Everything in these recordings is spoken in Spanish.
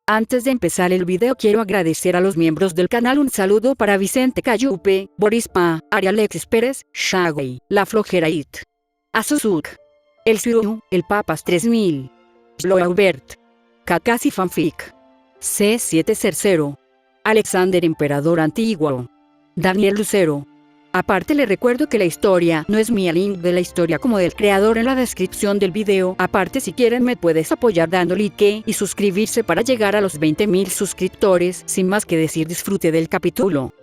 Antes de empezar el video quiero agradecer a los miembros del canal. Un saludo para Vicente Cayupe, Boris Pa, Ari Alexis Pérez, Shaggy, La Flojera It, Azuzuk, El Siru, El Papas 3000, Sloaubert, Kakasi Fanfic, C700, Alexander Emperador Antiguo, Daniel Lucero. Aparte le recuerdo que la historia no es mía, link de la historia como del creador en la descripción del video. Aparte si quieren me puedes apoyar dando like y suscribirse para llegar a los 20.000 suscriptores. Sin más que decir, disfrute del capítulo.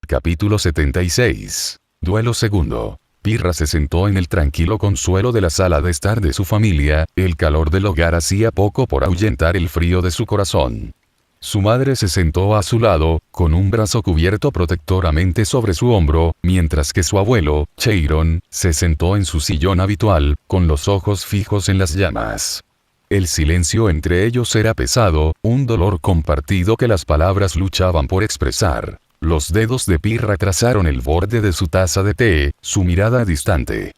Capítulo 76. Duelo segundo. Pirra se sentó en el tranquilo consuelo de la sala de estar de su familia. El calor del hogar hacía poco por ahuyentar el frío de su corazón. Su madre se sentó a su lado, con un brazo cubierto protectoramente sobre su hombro, mientras que su abuelo, Cheiron, se sentó en su sillón habitual, con los ojos fijos en las llamas. El silencio entre ellos era pesado, un dolor compartido que las palabras luchaban por expresar. Los dedos de Pirra trazaron el borde de su taza de té, su mirada distante.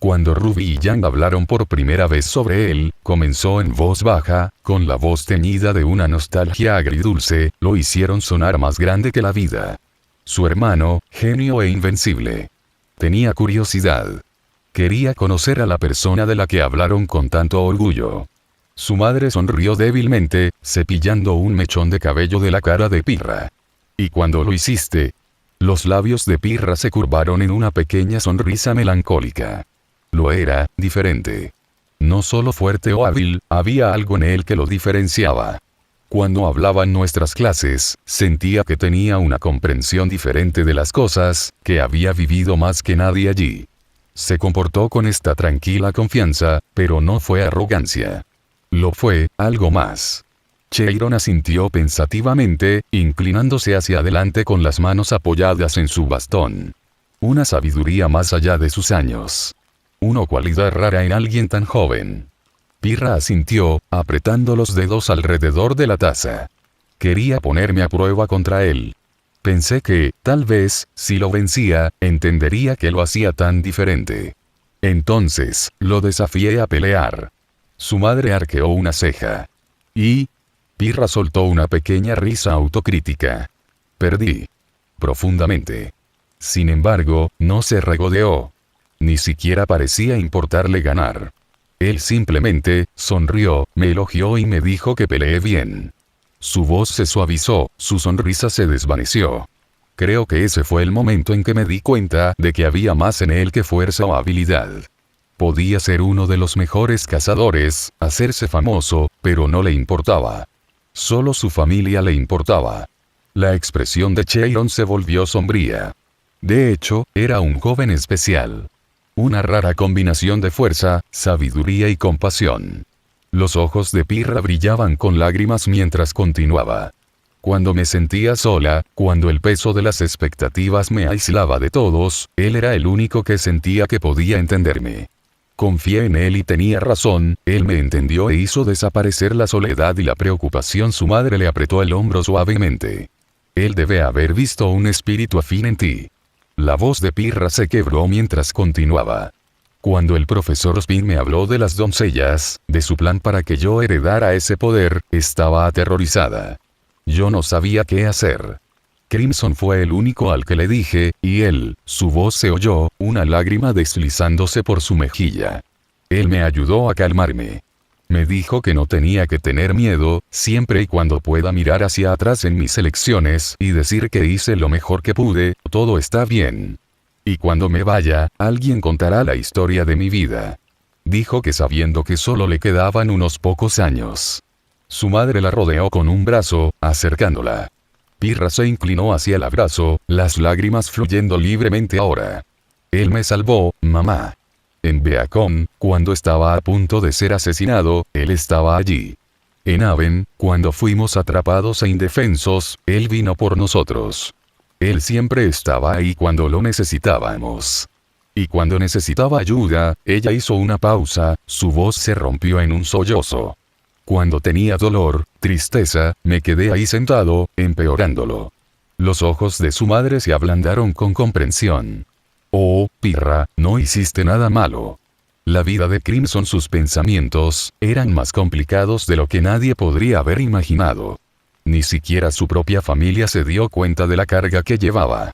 Cuando Ruby y Yang hablaron por primera vez sobre él, comenzó en voz baja, con la voz teñida de una nostalgia agridulce, lo hicieron sonar más grande que la vida. Su hermano, genio e invencible. Tenía curiosidad. Quería conocer a la persona de la que hablaron con tanto orgullo. Su madre sonrió débilmente, cepillando un mechón de cabello de la cara de Pirra. ¿Y cuando lo hiciste? Los labios de Pirra se curvaron en una pequeña sonrisa melancólica. Lo era, diferente. No solo fuerte o hábil, había algo en él que lo diferenciaba. Cuando hablaba en nuestras clases, sentía que tenía una comprensión diferente de las cosas, que había vivido más que nadie allí. Se comportó con esta tranquila confianza, pero no fue arrogancia. Lo fue, algo más. Cheiron asintió pensativamente, inclinándose hacia adelante con las manos apoyadas en su bastón. Una sabiduría más allá de sus años. Una cualidad rara en alguien tan joven. Pirra asintió, apretando los dedos alrededor de la taza. Quería ponerme a prueba contra él. Pensé que, tal vez, si lo vencía, entendería que lo hacía tan diferente. Entonces, lo desafié a pelear. Su madre arqueó una ceja. Y... Pirra soltó una pequeña risa autocrítica. Perdí. Profundamente. Sin embargo, no se regodeó. Ni siquiera parecía importarle ganar. Él simplemente, sonrió, me elogió y me dijo que peleé bien. Su voz se suavizó, su sonrisa se desvaneció. Creo que ese fue el momento en que me di cuenta de que había más en él que fuerza o habilidad. Podía ser uno de los mejores cazadores, hacerse famoso, pero no le importaba. Solo su familia le importaba. La expresión de Cheiron se volvió sombría. De hecho, era un joven especial. Una rara combinación de fuerza, sabiduría y compasión. Los ojos de Pirra brillaban con lágrimas mientras continuaba. Cuando me sentía sola, cuando el peso de las expectativas me aislaba de todos, él era el único que sentía que podía entenderme. Confié en él y tenía razón, él me entendió e hizo desaparecer la soledad y la preocupación. Su madre le apretó el hombro suavemente. Él debe haber visto un espíritu afín en ti. La voz de Pirra se quebró mientras continuaba. Cuando el profesor Spin me habló de las doncellas, de su plan para que yo heredara ese poder, estaba aterrorizada. Yo no sabía qué hacer. Crimson fue el único al que le dije, y él, su voz se oyó, una lágrima deslizándose por su mejilla. Él me ayudó a calmarme. Me dijo que no tenía que tener miedo, siempre y cuando pueda mirar hacia atrás en mis elecciones y decir que hice lo mejor que pude, todo está bien. Y cuando me vaya, alguien contará la historia de mi vida. Dijo que sabiendo que solo le quedaban unos pocos años. Su madre la rodeó con un brazo, acercándola. Pirra se inclinó hacia el abrazo, las lágrimas fluyendo libremente ahora. Él me salvó, mamá. En Beacon, cuando estaba a punto de ser asesinado, él estaba allí. En Aven, cuando fuimos atrapados e indefensos, él vino por nosotros. Él siempre estaba ahí cuando lo necesitábamos. Y cuando necesitaba ayuda, ella hizo una pausa, su voz se rompió en un sollozo. Cuando tenía dolor, tristeza, me quedé ahí sentado, empeorándolo. Los ojos de su madre se ablandaron con comprensión. Oh, Pirra, no hiciste nada malo. La vida de Crimson, sus pensamientos, eran más complicados de lo que nadie podría haber imaginado. Ni siquiera su propia familia se dio cuenta de la carga que llevaba.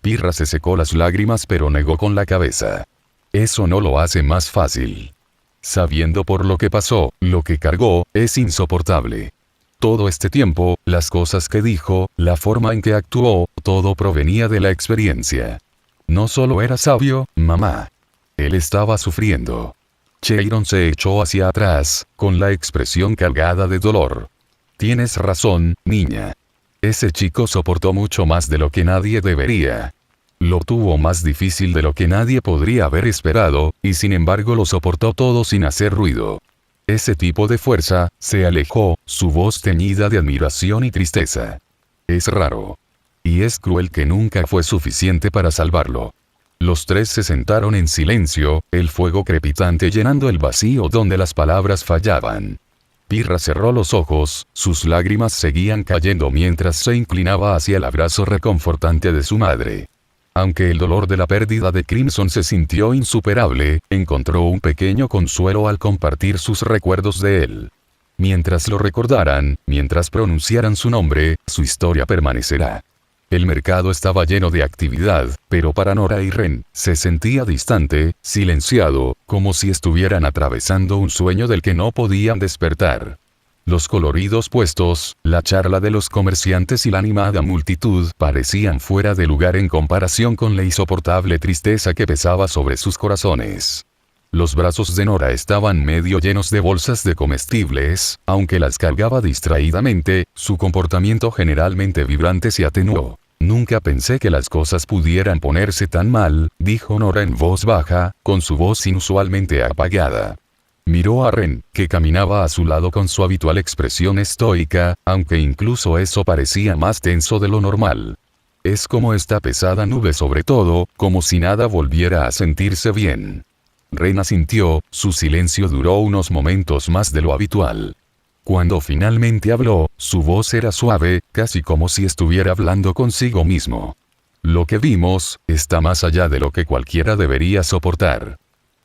Pirra se secó las lágrimas pero negó con la cabeza. Eso no lo hace más fácil. Sabiendo por lo que pasó, lo que cargó, es insoportable. Todo este tiempo, las cosas que dijo, la forma en que actuó, todo provenía de la experiencia. No solo era sabio, mamá. Él estaba sufriendo. Chiron se echó hacia atrás, con la expresión cargada de dolor. Tienes razón, niña. Ese chico soportó mucho más de lo que nadie debería. Lo tuvo más difícil de lo que nadie podría haber esperado, y sin embargo lo soportó todo sin hacer ruido. Ese tipo de fuerza, se alejó, su voz teñida de admiración y tristeza. Es raro. Y es cruel que nunca fue suficiente para salvarlo. Los tres se sentaron en silencio, el fuego crepitante llenando el vacío donde las palabras fallaban. Pirra cerró los ojos, sus lágrimas seguían cayendo mientras se inclinaba hacia el abrazo reconfortante de su madre. Aunque el dolor de la pérdida de Crimson se sintió insuperable, encontró un pequeño consuelo al compartir sus recuerdos de él. Mientras lo recordaran, mientras pronunciaran su nombre, su historia permanecerá. El mercado estaba lleno de actividad, pero para Nora y Ren, se sentía distante, silenciado, como si estuvieran atravesando un sueño del que no podían despertar. Los coloridos puestos, la charla de los comerciantes y la animada multitud parecían fuera de lugar en comparación con la insoportable tristeza que pesaba sobre sus corazones. Los brazos de Nora estaban medio llenos de bolsas de comestibles, aunque las cargaba distraídamente, su comportamiento generalmente vibrante se atenuó. Nunca pensé que las cosas pudieran ponerse tan mal, dijo Nora en voz baja, con su voz inusualmente apagada. Miró a Ren, que caminaba a su lado con su habitual expresión estoica, aunque incluso eso parecía más tenso de lo normal. Es como esta pesada nube sobre todo, como si nada volviera a sentirse bien. Ren asintió, su silencio duró unos momentos más de lo habitual. Cuando finalmente habló, su voz era suave, casi como si estuviera hablando consigo mismo. Lo que vimos, está más allá de lo que cualquiera debería soportar.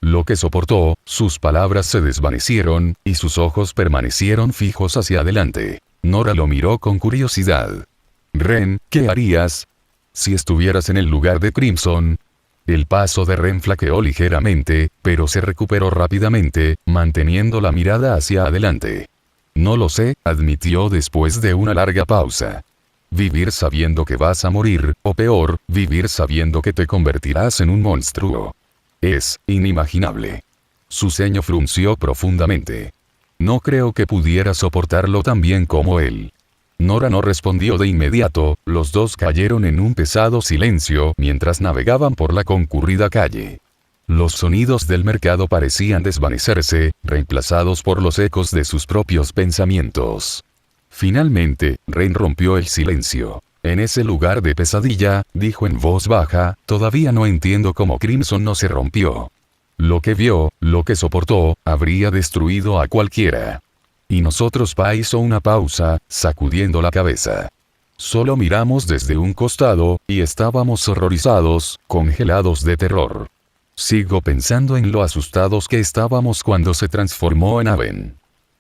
Lo que soportó, sus palabras se desvanecieron, y sus ojos permanecieron fijos hacia adelante. Nora lo miró con curiosidad. Ren, ¿qué harías? Si estuvieras en el lugar de Crimson. El paso de Ren flaqueó ligeramente, pero se recuperó rápidamente, manteniendo la mirada hacia adelante. No lo sé, admitió después de una larga pausa. Vivir sabiendo que vas a morir, o peor, vivir sabiendo que te convertirás en un monstruo. Es inimaginable. Su ceño frunció profundamente. No creo que pudiera soportarlo tan bien como él. Nora no respondió de inmediato, los dos cayeron en un pesado silencio mientras navegaban por la concurrida calle. Los sonidos del mercado parecían desvanecerse, reemplazados por los ecos de sus propios pensamientos. Finalmente, Ren rompió el silencio. En ese lugar de pesadilla, dijo en voz baja, todavía no entiendo cómo Crimson no se rompió. Lo que vio, lo que soportó, habría destruido a cualquiera. Y nosotros hizo una pausa, sacudiendo la cabeza. Solo miramos desde un costado, y estábamos horrorizados, congelados de terror. Sigo pensando en lo asustados que estábamos cuando se transformó en Aven.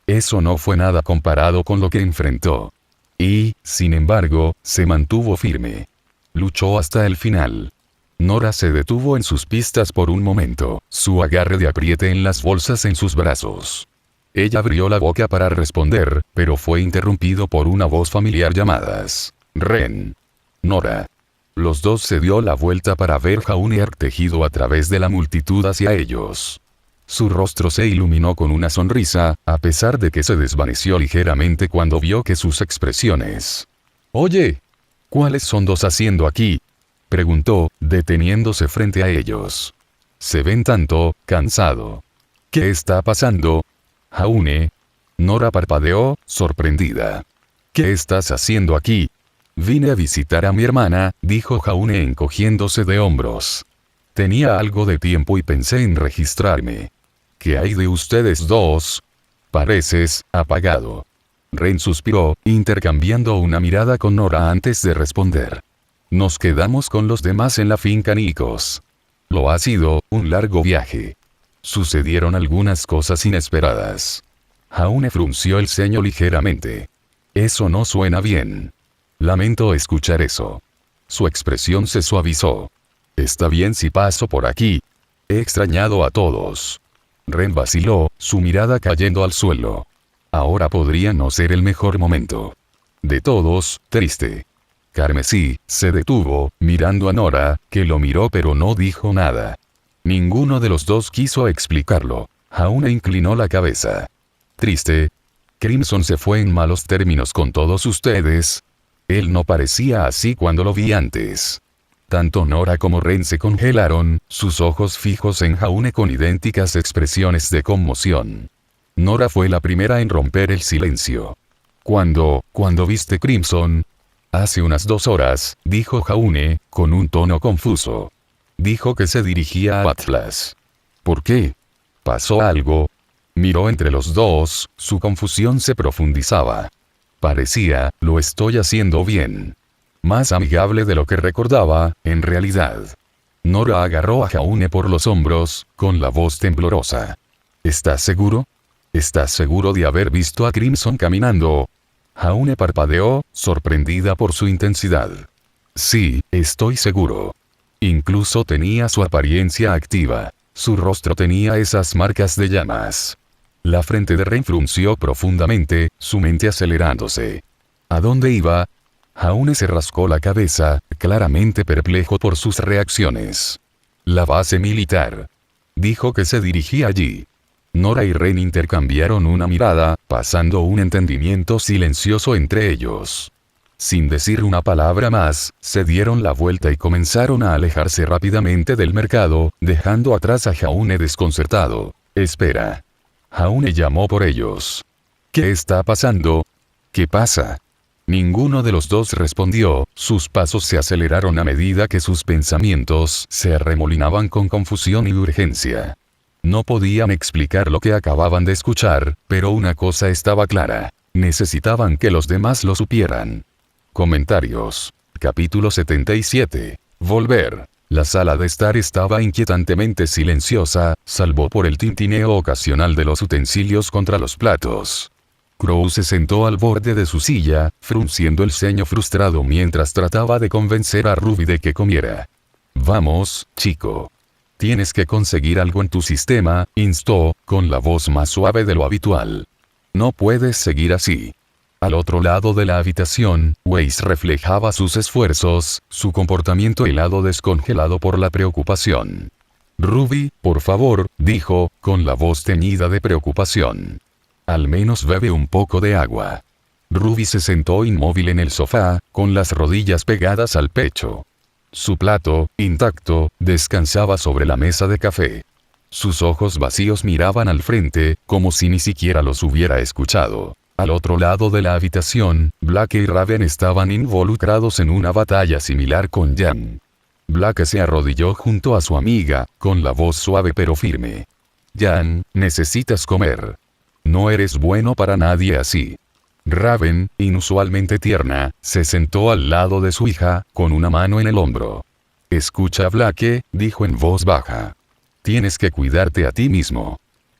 Eso no fue nada comparado con lo que enfrentó. Y, sin embargo, se mantuvo firme. Luchó hasta el final. Nora se detuvo en sus pistas por un momento, su agarre de apriete en las bolsas en sus brazos. Ella abrió la boca para responder, pero fue interrumpido por una voz familiar llamadas. Ren. Nora. Los dos se dio la vuelta para ver Jaunear tejido a través de la multitud hacia ellos. Su rostro se iluminó con una sonrisa, a pesar de que se desvaneció ligeramente cuando vio que sus expresiones. «Oye, ¿cuáles son dos haciendo aquí?», preguntó, deteniéndose frente a ellos. «Se ven tanto, cansado. ¿Qué está pasando? Jaune». Nora parpadeó, sorprendida. «¿Qué estás haciendo aquí?». «Vine a visitar a mi hermana», dijo Jaune encogiéndose de hombros. «Tenía algo de tiempo y pensé en registrarme». «¿Qué hay de ustedes dos? Pareces apagado». Ren suspiró, intercambiando una mirada con Nora antes de responder. «Nos quedamos con los demás en la finca Nikos. Lo ha sido, un largo viaje». sucedieron algunas cosas inesperadas. Jaune frunció el ceño ligeramente. Eso no suena bien. Lamento escuchar eso. Su expresión se suavizó. Está bien si paso por aquí. He extrañado a todos. Ren vaciló, su mirada cayendo al suelo. Ahora podría no ser el mejor momento. De todos, triste. Carmesí se detuvo, mirando a Nora, que lo miró pero no dijo nada. Ninguno de los dos quiso explicarlo. Jaune inclinó la cabeza. Triste. Crimson se fue en malos términos con todos ustedes. Él no parecía así cuando lo vi antes. Tanto Nora como Ren se congelaron, sus ojos fijos en Jaune con idénticas expresiones de conmoción. Nora fue la primera en romper el silencio. ¿Cuándo viste Crimson? Hace unas 2 horas, dijo Jaune, con un tono confuso. Dijo que se dirigía a Atlas. ¿Por qué? ¿Pasó algo? Miró entre los dos, su confusión se profundizaba. Parecía, lo estoy haciendo bien. Más amigable de lo que recordaba, en realidad. Nora agarró a Jaune por los hombros, con la voz temblorosa. ¿Estás seguro? ¿Estás seguro de haber visto a Crimson caminando? Jaune parpadeó, sorprendida por su intensidad. Sí, estoy seguro. Incluso tenía su apariencia activa. Su rostro tenía esas marcas de llamas. La frente de Ren frunció profundamente, su mente acelerándose. ¿A dónde iba? Jaune se rascó la cabeza, claramente perplejo por sus reacciones. La base militar. Dijo que se dirigía allí. Nora y Ren intercambiaron una mirada, pasando un entendimiento silencioso entre ellos. Sin decir una palabra más, se dieron la vuelta y comenzaron a alejarse rápidamente del mercado, dejando atrás a Jaune desconcertado. Espera. Jaune llamó por ellos. ¿Qué está pasando? ¿Qué pasa? Ninguno de los dos respondió, sus pasos se aceleraron a medida que sus pensamientos se arremolinaban con confusión y urgencia. No podían explicar lo que acababan de escuchar, pero una cosa estaba clara. Necesitaban que los demás lo supieran. Comentarios. Capítulo 77. Volver. La sala de estar estaba inquietantemente silenciosa, salvo por el tintineo ocasional de los utensilios contra los platos. Crow se sentó al borde de su silla, frunciendo el ceño frustrado mientras trataba de convencer a Ruby de que comiera. Vamos, chico. Tienes que conseguir algo en tu sistema, instó, con la voz más suave de lo habitual. No puedes seguir así. Al otro lado de la habitación, Weiss reflejaba sus esfuerzos, su comportamiento helado descongelado por la preocupación. Ruby, por favor, dijo, con la voz teñida de preocupación. Al menos bebe un poco de agua. Ruby se sentó inmóvil en el sofá, con las rodillas pegadas al pecho. Su plato, intacto, descansaba sobre la mesa de café. Sus ojos vacíos miraban al frente, como si ni siquiera los hubiera escuchado. Al otro lado de la habitación, Black y Raven estaban involucrados en una batalla similar con Jan. Black se arrodilló junto a su amiga, con la voz suave pero firme. Jan, necesitas comer. No eres bueno para nadie así. Raven, inusualmente tierna, se sentó al lado de su hija, con una mano en el hombro. Escucha, Blake, dijo en voz baja. Tienes que cuidarte a ti mismo.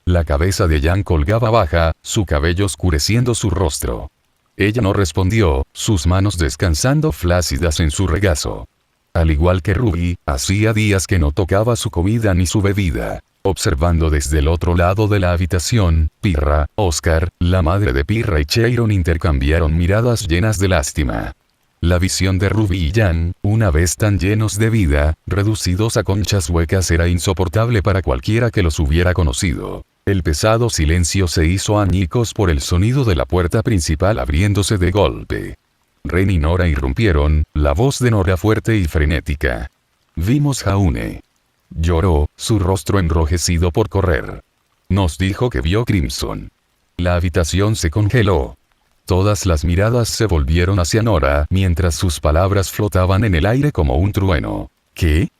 La cabeza de Jan colgaba baja, su cabello oscureciendo su rostro. Ella no respondió, sus manos descansando flácidas en su regazo. Al igual que Ruby, hacía días que no tocaba su comida ni su bebida. Observando desde el otro lado de la habitación, Pirra, Oscar, la madre de Pirra y Cheiron intercambiaron miradas llenas de lástima. La visión de Ruby y Jan, una vez tan llenos de vida, reducidos a conchas huecas, era insoportable para cualquiera que los hubiera conocido. El pesado silencio se hizo añicos por el sonido de la puerta principal abriéndose de golpe. Ren y Nora irrumpieron, la voz de Nora fuerte y frenética. Vimos Jaune. Lloró, su rostro enrojecido por correr. Nos dijo que vio Crimson. La habitación se congeló. Todas las miradas se volvieron hacia Nora mientras sus palabras flotaban en el aire como un trueno. ¿Qué?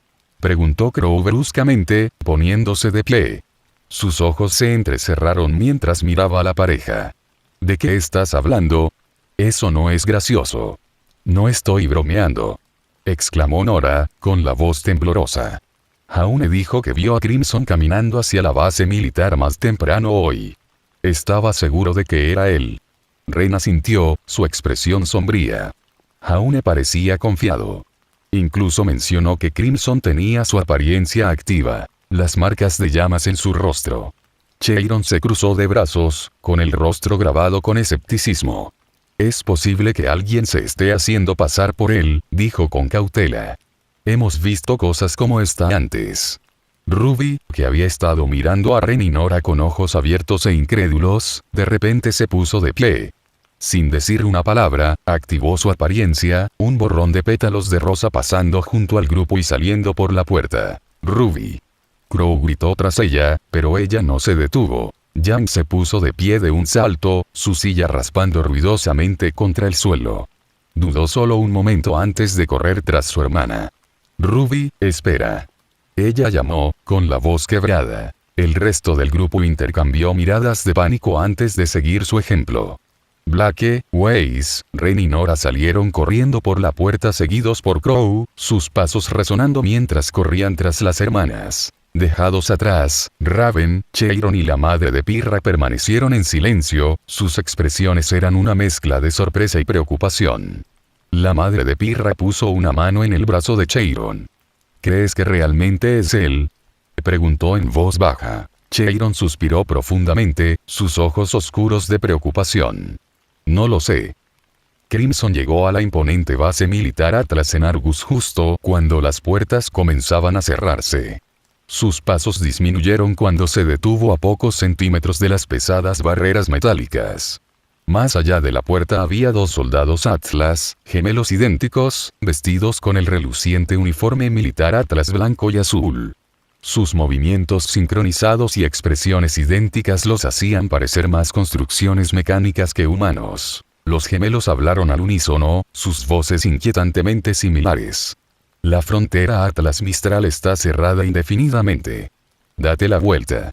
Preguntó Crow bruscamente, poniéndose de pie. Sus ojos se entrecerraron mientras miraba a la pareja. ¿De qué estás hablando? Eso no es gracioso. No estoy bromeando. Exclamó Nora, con la voz temblorosa. Jaune dijo que vio a Crimson caminando hacia la base militar más temprano hoy. Estaba seguro de que era él. Ren asintió, su expresión sombría. Jaune parecía confiado. Incluso mencionó que Crimson tenía su apariencia activa, las marcas de llamas en su rostro. Chiron se cruzó de brazos, con el rostro grabado con escepticismo. Es posible que alguien se esté haciendo pasar por él, dijo con cautela. Hemos visto cosas como esta antes. Ruby, que había estado mirando a Ren y Nora con ojos abiertos e incrédulos, de repente se puso de pie. Sin decir una palabra, activó su apariencia, un borrón de pétalos de rosa pasando junto al grupo y saliendo por la puerta. Ruby. Crow gritó tras ella, pero ella no se detuvo. Yang se puso de pie de un salto, su silla raspando ruidosamente contra el suelo. Dudó solo un momento antes de correr tras su hermana. Ruby, espera. Ella llamó, con la voz quebrada. El resto del grupo intercambió miradas de pánico antes de seguir su ejemplo. Blake, Weiss, Ren y Nora salieron corriendo por la puerta seguidos por Crow, sus pasos resonando mientras corrían tras las hermanas. Dejados atrás, Raven, Chiron y la madre de Pirra permanecieron en silencio, sus expresiones eran una mezcla de sorpresa y preocupación. La madre de Pirra puso una mano en el brazo de Chiron. ¿Crees que realmente es él?, preguntó en voz baja. Chiron suspiró profundamente, sus ojos oscuros de preocupación. No lo sé. Crimson llegó a la imponente base militar Atlas en Argus justo cuando las puertas comenzaban a cerrarse. Sus pasos disminuyeron cuando se detuvo a pocos centímetros de las pesadas barreras metálicas. Más allá de la puerta había 2 soldados Atlas, gemelos idénticos, vestidos con el reluciente uniforme militar Atlas blanco y azul. Sus movimientos sincronizados y expresiones idénticas los hacían parecer más construcciones mecánicas que humanos. Los gemelos hablaron al unísono, sus voces inquietantemente similares. La frontera Atlas Mistral está cerrada indefinidamente. Date la vuelta.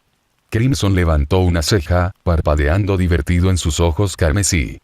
Crimson levantó una ceja, parpadeando divertido en sus ojos carmesí.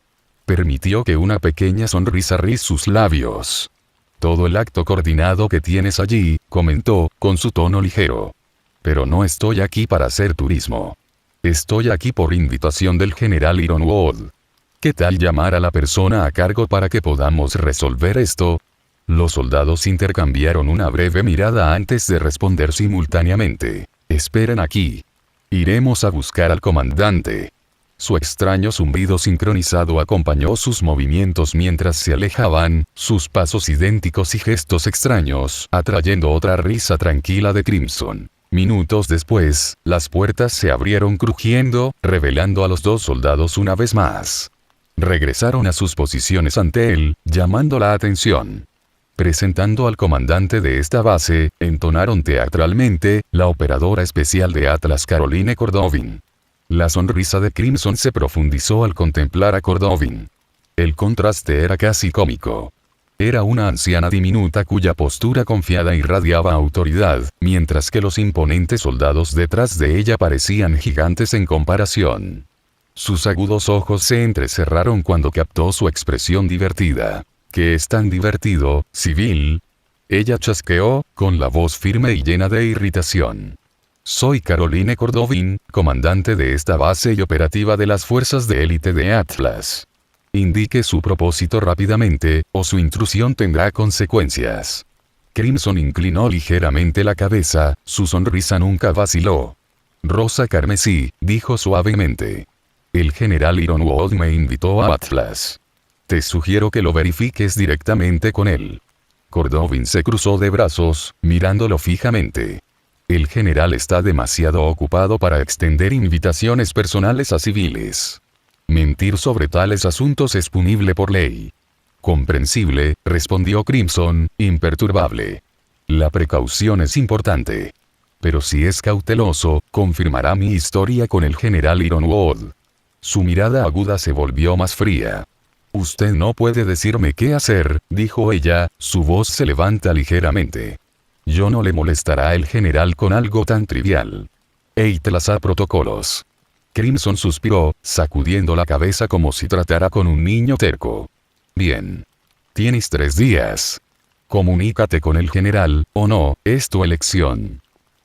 Permitió que una pequeña sonrisa riz sus labios. Todo el acto coordinado que tienes allí, comentó, con su tono ligero. Pero no estoy aquí para hacer turismo. Estoy aquí por invitación del general Ironwood. ¿Qué tal llamar a la persona a cargo para que podamos resolver esto? Los soldados intercambiaron una breve mirada antes de responder simultáneamente. Esperen aquí. Iremos a buscar al comandante. Su extraño zumbido sincronizado acompañó sus movimientos mientras se alejaban, sus pasos idénticos y gestos extraños, atrayendo otra risa tranquila de Crimson. Minutos después, las puertas se abrieron crujiendo, revelando a los 2 soldados una vez más. Regresaron a sus posiciones ante él, llamando la atención. Presentando al comandante de esta base, entonaron teatralmente, la operadora especial de Atlas Caroline Cordovin. La sonrisa de Crimson se profundizó al contemplar a Cordovin. El contraste era casi cómico. Era una anciana diminuta cuya postura confiada irradiaba autoridad, mientras que los imponentes soldados detrás de ella parecían gigantes en comparación. Sus agudos ojos se entrecerraron cuando captó su expresión divertida. ¿Qué es tan divertido, civil? Ella chasqueó, con la voz firme y llena de irritación. Soy Caroline Cordovin, comandante de esta base y operativa de las fuerzas de élite de Atlas. Indique su propósito rápidamente, o su intrusión tendrá consecuencias. Crimson inclinó ligeramente la cabeza, su sonrisa nunca vaciló. Rosa carmesí, dijo suavemente. El general Ironwood me invitó a Atlas. Te sugiero que lo verifiques directamente con él. Cordovin se cruzó de brazos, mirándolo fijamente. El general está demasiado ocupado para extender invitaciones personales a civiles. Mentir sobre tales asuntos es punible por ley. Comprensible, respondió Crimson, imperturbable. La precaución es importante. Pero si es cauteloso, confirmará mi historia con el general Ironwood. Su mirada aguda se volvió más fría. Usted no puede decirme qué hacer, dijo ella, su voz se levanta ligeramente. Yo no le molestará el general con algo tan trivial. Atlas a protocolos. Crimson suspiró, sacudiendo la cabeza como si tratara con un niño terco. Bien. Tienes 3 días. Comunícate con el general, o no, es tu elección.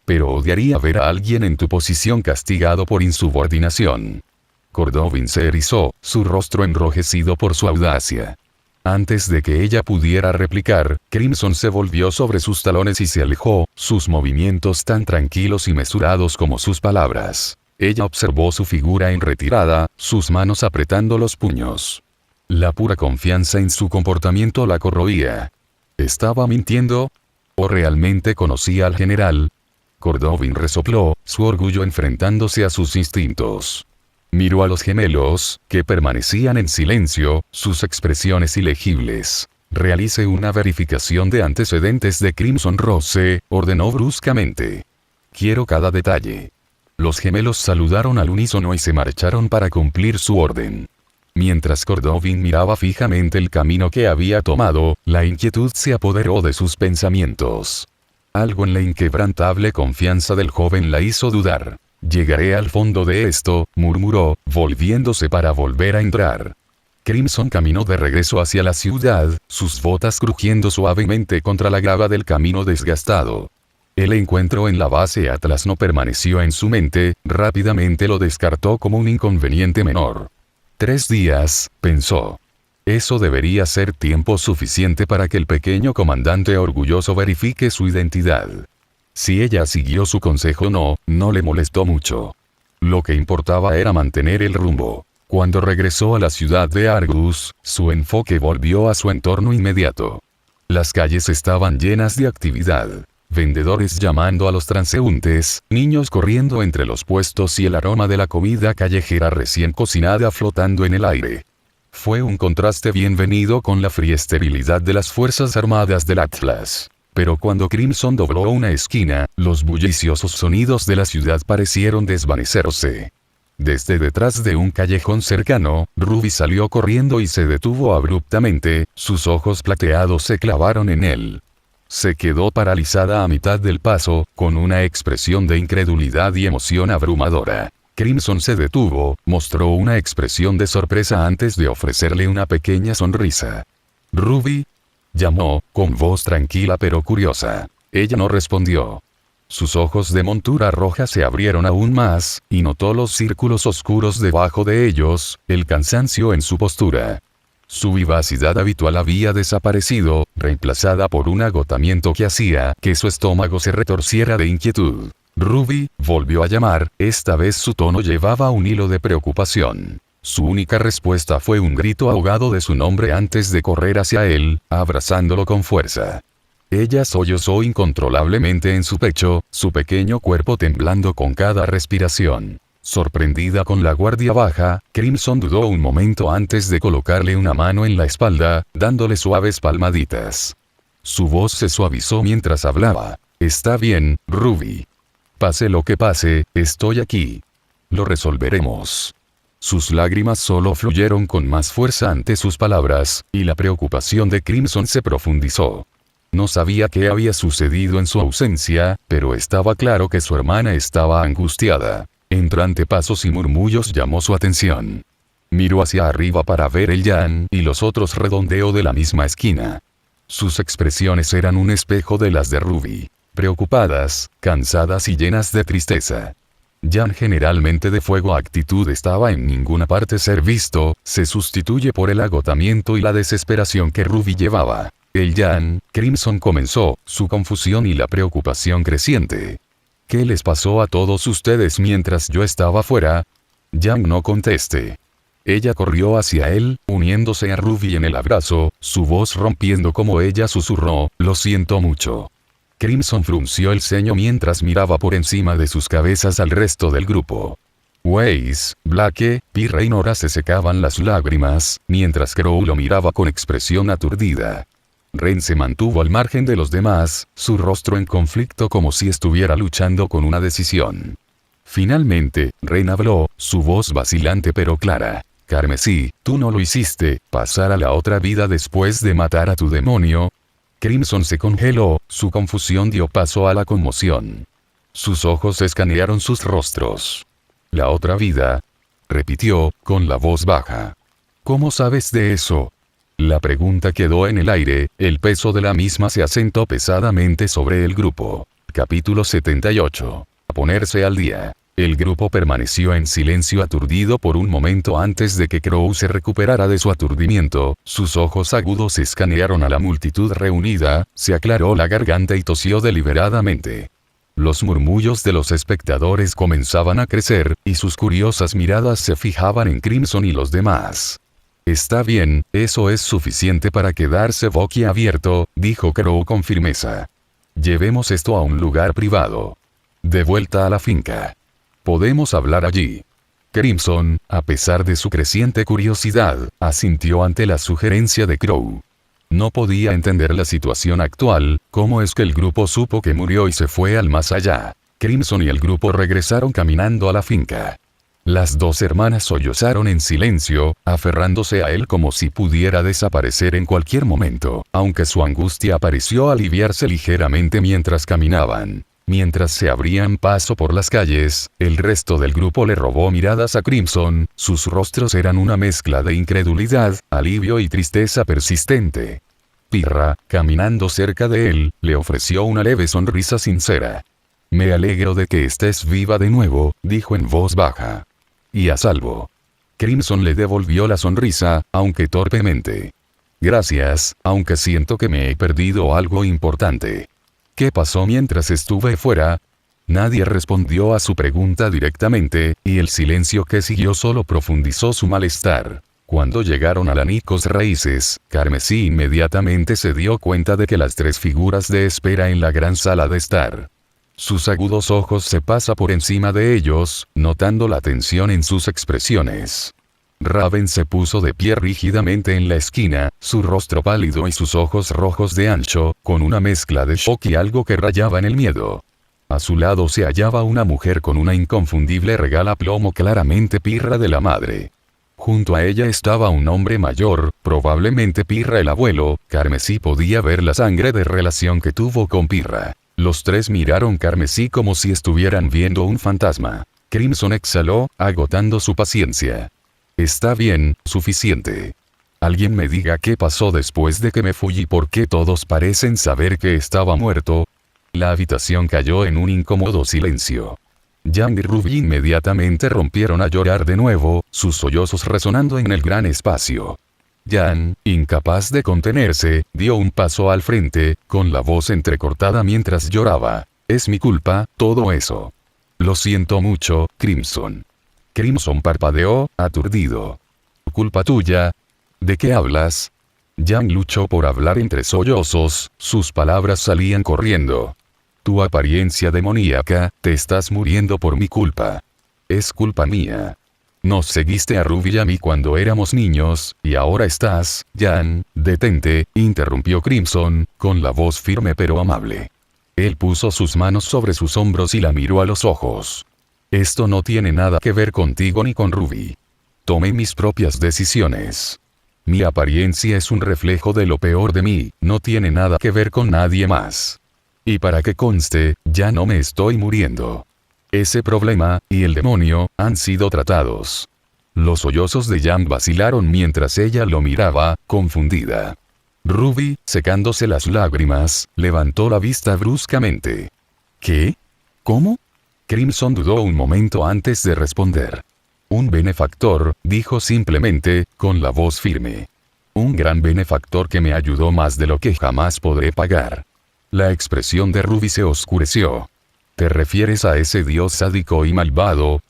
pero odiaría ver a alguien en tu posición castigado por insubordinación. Cordovin se erizó, su rostro enrojecido por su audacia. Antes de que ella pudiera replicar, Crimson se volvió sobre sus talones y se alejó, sus movimientos tan tranquilos y mesurados como sus palabras. Ella observó su figura en retirada, sus manos apretando los puños. La pura confianza en su comportamiento la corroía. ¿Estaba mintiendo? ¿O realmente conocía al general? Cordovin resopló, su orgullo enfrentándose a sus instintos. Miró a los gemelos, que permanecían en silencio, sus expresiones ilegibles. Realice una verificación de antecedentes de Crimson Rose, ordenó bruscamente. Quiero cada detalle. Los gemelos saludaron al unísono y se marcharon para cumplir su orden. Mientras Cordovin miraba fijamente el camino que había tomado, la inquietud se apoderó de sus pensamientos. Algo en la inquebrantable confianza del joven la hizo dudar. Llegaré al fondo de esto, murmuró, volviéndose para volver a entrar. Crimson caminó de regreso hacia la ciudad, sus botas crujiendo suavemente contra la grava del camino desgastado. El encuentro en la base Atlas no permaneció en su mente, rápidamente lo descartó como un inconveniente menor. 3 días, pensó. Eso debería ser tiempo suficiente para que el pequeño comandante orgulloso verifique su identidad. Si ella siguió su consejo no le molestó mucho. Lo que importaba era mantener el rumbo. Cuando regresó a la ciudad de Argus, su enfoque volvió a su entorno inmediato. Las calles estaban llenas de actividad. Vendedores llamando a los transeúntes, niños corriendo entre los puestos y el aroma de la comida callejera recién cocinada flotando en el aire. Fue un contraste bienvenido con la fría esterilidad de las Fuerzas Armadas del Atlas. Pero cuando Crimson dobló una esquina, los bulliciosos sonidos de la ciudad parecieron desvanecerse. Desde detrás de un callejón cercano, Ruby salió corriendo y se detuvo abruptamente, sus ojos plateados se clavaron en él. Se quedó paralizada a mitad del paso, con una expresión de incredulidad y emoción abrumadora. Crimson se detuvo, mostró una expresión de sorpresa antes de ofrecerle una pequeña sonrisa. «Ruby», llamó, con voz tranquila pero curiosa. Ella no respondió. Sus ojos de montura roja se abrieron aún más, y notó los círculos oscuros debajo de ellos, el cansancio en su postura. Su vivacidad habitual había desaparecido, reemplazada por un agotamiento que hacía que su estómago se retorciera de inquietud. Ruby, volvió a llamar, esta vez su tono llevaba un hilo de preocupación. Su única respuesta fue un grito ahogado de su nombre antes de correr hacia él, abrazándolo con fuerza. Ella sollozó incontrolablemente en su pecho, su pequeño cuerpo temblando con cada respiración. Sorprendida con la guardia baja, Crimson dudó un momento antes de colocarle una mano en la espalda, dándole suaves palmaditas. Su voz se suavizó mientras hablaba. «Está bien, Ruby. Pase lo que pase, estoy aquí. Lo resolveremos». Sus lágrimas solo fluyeron con más fuerza ante sus palabras, y la preocupación de Crimson se profundizó. No sabía qué había sucedido en su ausencia, pero estaba claro que su hermana estaba angustiada. Entre pasos y murmullos llamó su atención. Miró hacia arriba para ver el llan y los otros redondeo de la misma esquina. Sus expresiones eran un espejo de las de Ruby. Preocupadas, cansadas y llenas de tristeza. Llan generalmente de fuego actitud estaba en ninguna parte ser visto, se sustituye por el agotamiento y la desesperación que Ruby llevaba. El llan, Crimson comenzó, su confusión y la preocupación creciente. ¿Qué les pasó a todos ustedes mientras yo estaba fuera? Llan no conteste. Ella corrió hacia él, uniéndose a Ruby en el abrazo, su voz rompiendo como ella susurró, lo siento mucho. Crimson frunció el ceño mientras miraba por encima de sus cabezas al resto del grupo. Weiss, Blake, Pirra y Nora se secaban las lágrimas, mientras Crow lo miraba con expresión aturdida. Ren se mantuvo al margen de los demás, su rostro en conflicto como si estuviera luchando con una decisión. Finalmente, Ren habló, su voz vacilante pero clara. «Carmesí, tú no lo hiciste, pasar a la otra vida después de matar a tu demonio». Crimson se congeló, su confusión dio paso a la conmoción. Sus ojos escanearon sus rostros. «¿La otra vida?», repitió, con la voz baja. «¿Cómo sabes de eso?». La pregunta quedó en el aire, el peso de la misma se asentó pesadamente sobre el grupo. Capítulo 78. A ponerse al día. El grupo permaneció en silencio aturdido por un momento antes de que Crow se recuperara de su aturdimiento. Sus ojos agudos escanearon a la multitud reunida, se aclaró la garganta y tosió deliberadamente. Los murmullos de los espectadores comenzaban a crecer, y sus curiosas miradas se fijaban en Crimson y los demás. Está bien, eso es suficiente para quedarse boquiabierto, dijo Crow con firmeza. Llevemos esto a un lugar privado. De vuelta a la finca. Podemos hablar allí. Crimson, a pesar de su creciente curiosidad, asintió ante la sugerencia de Crow. No podía entender la situación actual, cómo es que el grupo supo que murió y se fue al más allá. Crimson y el grupo regresaron caminando a la finca. Las dos hermanas sollozaron en silencio, aferrándose a él como si pudiera desaparecer en cualquier momento, aunque su angustia pareció aliviarse ligeramente mientras caminaban. Mientras se abrían paso por las calles, el resto del grupo le robó miradas a Crimson, sus rostros eran una mezcla de incredulidad, alivio y tristeza persistente. Pirra, caminando cerca de él, le ofreció una leve sonrisa sincera. Me alegro de que estés viva de nuevo, dijo en voz baja. Y a salvo. Crimson le devolvió la sonrisa, aunque torpemente. Gracias, aunque siento que me he perdido algo importante. ¿Qué pasó mientras estuve fuera? Nadie respondió a su pregunta directamente, y el silencio que siguió solo profundizó su malestar. Cuando llegaron a la Nicos Raíces, Carmesí inmediatamente se dio cuenta de que las tres figuras de espera en la gran sala de estar. Sus agudos ojos se pasan por encima de ellos, notando la tensión en sus expresiones. Raven se puso de pie rígidamente en la esquina, su rostro pálido y sus ojos rojos de ancho, con una mezcla de shock y algo que rayaba en el miedo. A su lado se hallaba una mujer con una inconfundible regala plomo claramente Pirra de la madre. Junto a ella estaba un hombre mayor, probablemente Pirra el abuelo. Carmesí podía ver la sangre de relación que tuvo con Pirra. Los tres miraron Carmesí como si estuvieran viendo un fantasma. Crimson exhaló, agotando su paciencia. Está bien, suficiente. Alguien me diga qué pasó después de que me fui y por qué todos parecen saber que estaba muerto. La habitación cayó en un incómodo silencio. Jan y Ruby inmediatamente rompieron a llorar de nuevo, sus sollozos resonando en el gran espacio. Jan, incapaz de contenerse, dio un paso al frente, con la voz entrecortada mientras lloraba. Es mi culpa, todo eso. Lo siento mucho, Crimson. Crimson parpadeó, aturdido. ¿Culpa tuya? ¿De qué hablas? Jan luchó por hablar entre sollozos, sus palabras salían corriendo. Tu apariencia demoníaca, te estás muriendo por mi culpa. Es culpa mía. Nos seguiste a Ruby y a mí cuando éramos niños, y ahora estás, Jan, detente, interrumpió Crimson, con la voz firme pero amable. Él puso sus manos sobre sus hombros y la miró a los ojos. Esto no tiene nada que ver contigo ni con Ruby. Tomé mis propias decisiones. Mi apariencia es un reflejo de lo peor de mí, no tiene nada que ver con nadie más. Y para que conste, ya no me estoy muriendo. Ese problema, y el demonio, han sido tratados. Los sollozos de Jan vacilaron mientras ella lo miraba, confundida. Ruby, secándose las lágrimas, levantó la vista bruscamente. ¿Qué? ¿Cómo? Crimson dudó un momento antes de responder. Un benefactor, dijo simplemente, con la voz firme. Un gran benefactor que me ayudó más de lo que jamás podré pagar. La expresión de Ruby se oscureció. ¿Te refieres a ese dios sádico y malvado?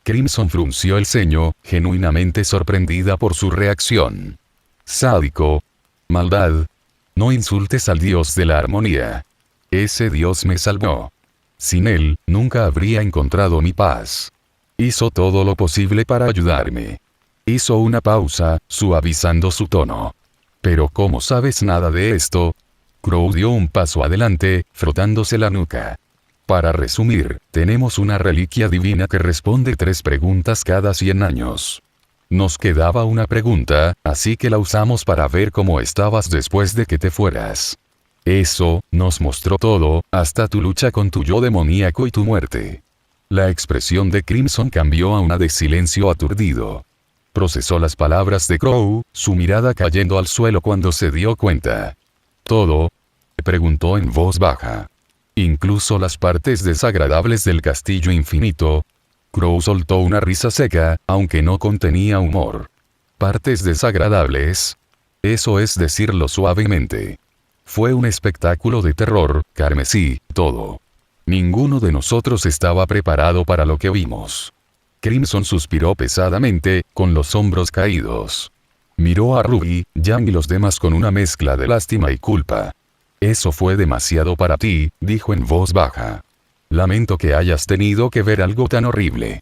Crimson frunció el ceño, genuinamente sorprendida por su reacción. ¿Sádico? ¿Maldad? No insultes al dios de la armonía. Ese dios me salvó. Sin él, nunca habría encontrado mi paz. Hizo todo lo posible para ayudarme. Hizo una pausa, suavizando su tono. Pero ¿cómo sabes nada de esto? Crow dio un paso adelante, frotándose la nuca. Para resumir, tenemos una reliquia divina que responde 3 preguntas cada 100 años. Nos quedaba una pregunta, así que la usamos para ver cómo estabas después de que te fueras. Eso, nos mostró todo, hasta tu lucha con tu yo demoníaco y tu muerte. La expresión de Crimson cambió a una de silencio aturdido. Procesó las palabras de Crow, su mirada cayendo al suelo cuando se dio cuenta. ¿Todo? Preguntó en voz baja. Incluso las partes desagradables del castillo infinito. Crow soltó una risa seca, aunque no contenía humor. Partes desagradables. Eso es decirlo suavemente. Fue un espectáculo de terror, carmesí, todo. Ninguno de nosotros estaba preparado para lo que vimos. Crimson suspiró pesadamente, con los hombros caídos. Miró a Ruby, Yang y los demás con una mezcla de lástima y culpa. Eso fue demasiado para ti, dijo en voz baja. Lamento que hayas tenido que ver algo tan horrible.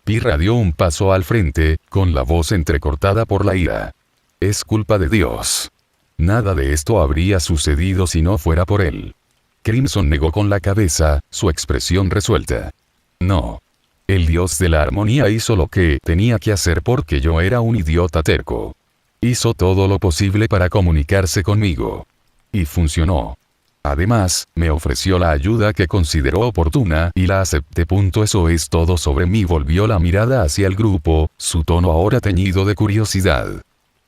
Pirra dio un paso al frente, con la voz entrecortada por la ira. Es culpa de Dios. Nada de esto habría sucedido si no fuera por él. Crimson negó con la cabeza, su expresión resuelta. No. El dios de la armonía hizo lo que tenía que hacer porque yo era un idiota terco. Hizo todo lo posible para comunicarse conmigo. Y funcionó. Además, me ofreció la ayuda que consideró oportuna y la acepté. Eso es todo sobre mí. Volvió la mirada hacia el grupo, su tono ahora teñido de curiosidad.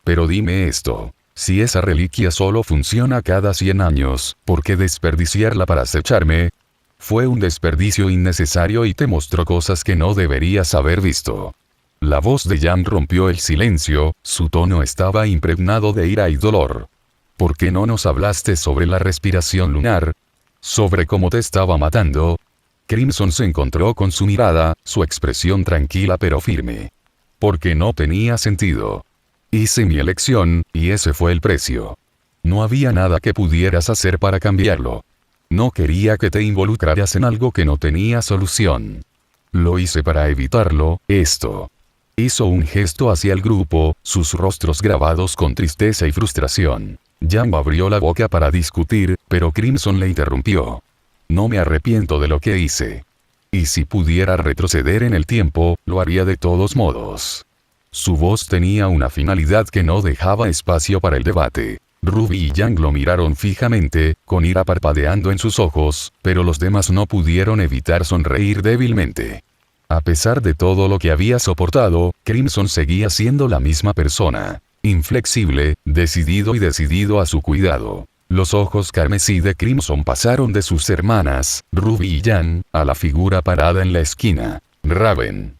Pero dime esto. Si esa reliquia solo funciona cada 100 años, ¿por qué desperdiciarla para acecharme? Fue un desperdicio innecesario y te mostró cosas que no deberías haber visto. La voz de Yang rompió el silencio, su tono estaba impregnado de ira y dolor. ¿Por qué no nos hablaste sobre la respiración lunar? ¿Sobre cómo te estaba matando? Crimson se encontró con su mirada, su expresión tranquila pero firme. Porque no tenía sentido. Hice mi elección, y ese fue el precio. No había nada que pudieras hacer para cambiarlo. No quería que te involucraras en algo que no tenía solución. Lo hice para evitarlo, esto. Hizo un gesto hacia el grupo, sus rostros grabados con tristeza y frustración. Yang abrió la boca para discutir, pero Crimson le interrumpió. No me arrepiento de lo que hice. Y si pudiera retroceder en el tiempo, lo haría de todos modos. Su voz tenía una finalidad que no dejaba espacio para el debate. Ruby y Yang lo miraron fijamente, con ira parpadeando en sus ojos, pero los demás no pudieron evitar sonreír débilmente. A pesar de todo lo que había soportado, Crimson seguía siendo la misma persona. Inflexible, decidido a su cuidado. Los ojos carmesí de Crimson pasaron de sus hermanas, Ruby y Yang, a la figura parada en la esquina. Raven.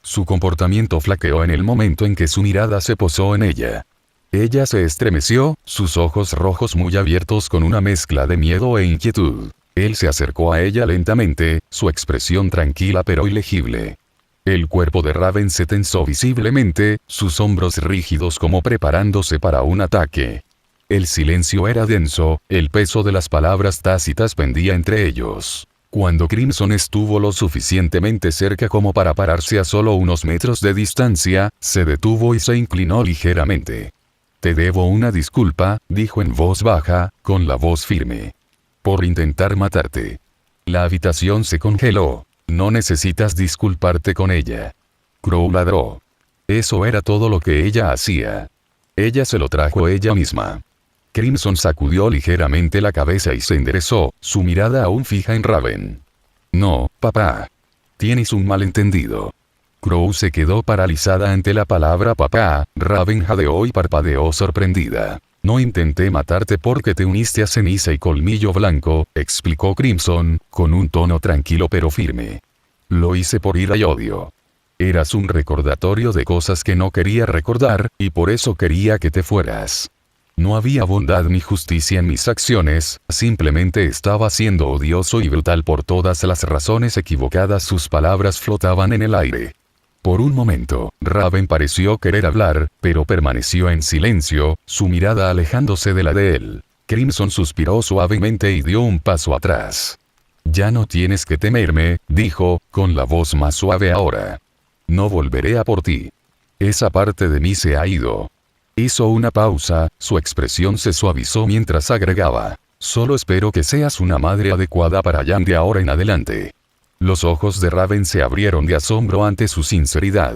Su comportamiento flaqueó en el momento en que su mirada se posó en ella. Ella se estremeció, sus ojos rojos muy abiertos con una mezcla de miedo e inquietud. Él se acercó a ella lentamente, su expresión tranquila pero ilegible. El cuerpo de Raven se tensó visiblemente, sus hombros rígidos como preparándose para un ataque. El silencio era denso, el peso de las palabras tácitas pendía entre ellos. Cuando Crimson estuvo lo suficientemente cerca como para pararse a solo unos metros de distancia, se detuvo y se inclinó ligeramente. Te debo una disculpa, dijo en voz baja, con la voz firme. Por intentar matarte. La habitación se congeló. No necesitas disculparte con ella. Crow ladró. Eso era todo lo que ella hacía. Ella se lo trajo ella misma. Crimson sacudió ligeramente la cabeza y se enderezó, su mirada aún fija en Raven. No, papá. Tienes un malentendido. Crow se quedó paralizada ante la palabra papá, Raven jadeó y parpadeó sorprendida. No intenté matarte porque te uniste a Ceniza y Colmillo Blanco, explicó Crimson, con un tono tranquilo pero firme. Lo hice por ira y odio. Eras un recordatorio de cosas que no quería recordar, y por eso quería que te fueras. No había bondad ni justicia en mis acciones, simplemente estaba siendo odioso y brutal por todas las razones equivocadas. Sus palabras flotaban en el aire. Por un momento, Raven pareció querer hablar, pero permaneció en silencio, su mirada alejándose de la de él. Crimson suspiró suavemente y dio un paso atrás. Ya no tienes que temerme, dijo, con la voz más suave ahora. No volveré a por ti. Esa parte de mí se ha ido. Hizo una pausa, su expresión se suavizó mientras agregaba. Solo espero que seas una madre adecuada para Yang de ahora en adelante. Los ojos de Raven se abrieron de asombro ante su sinceridad.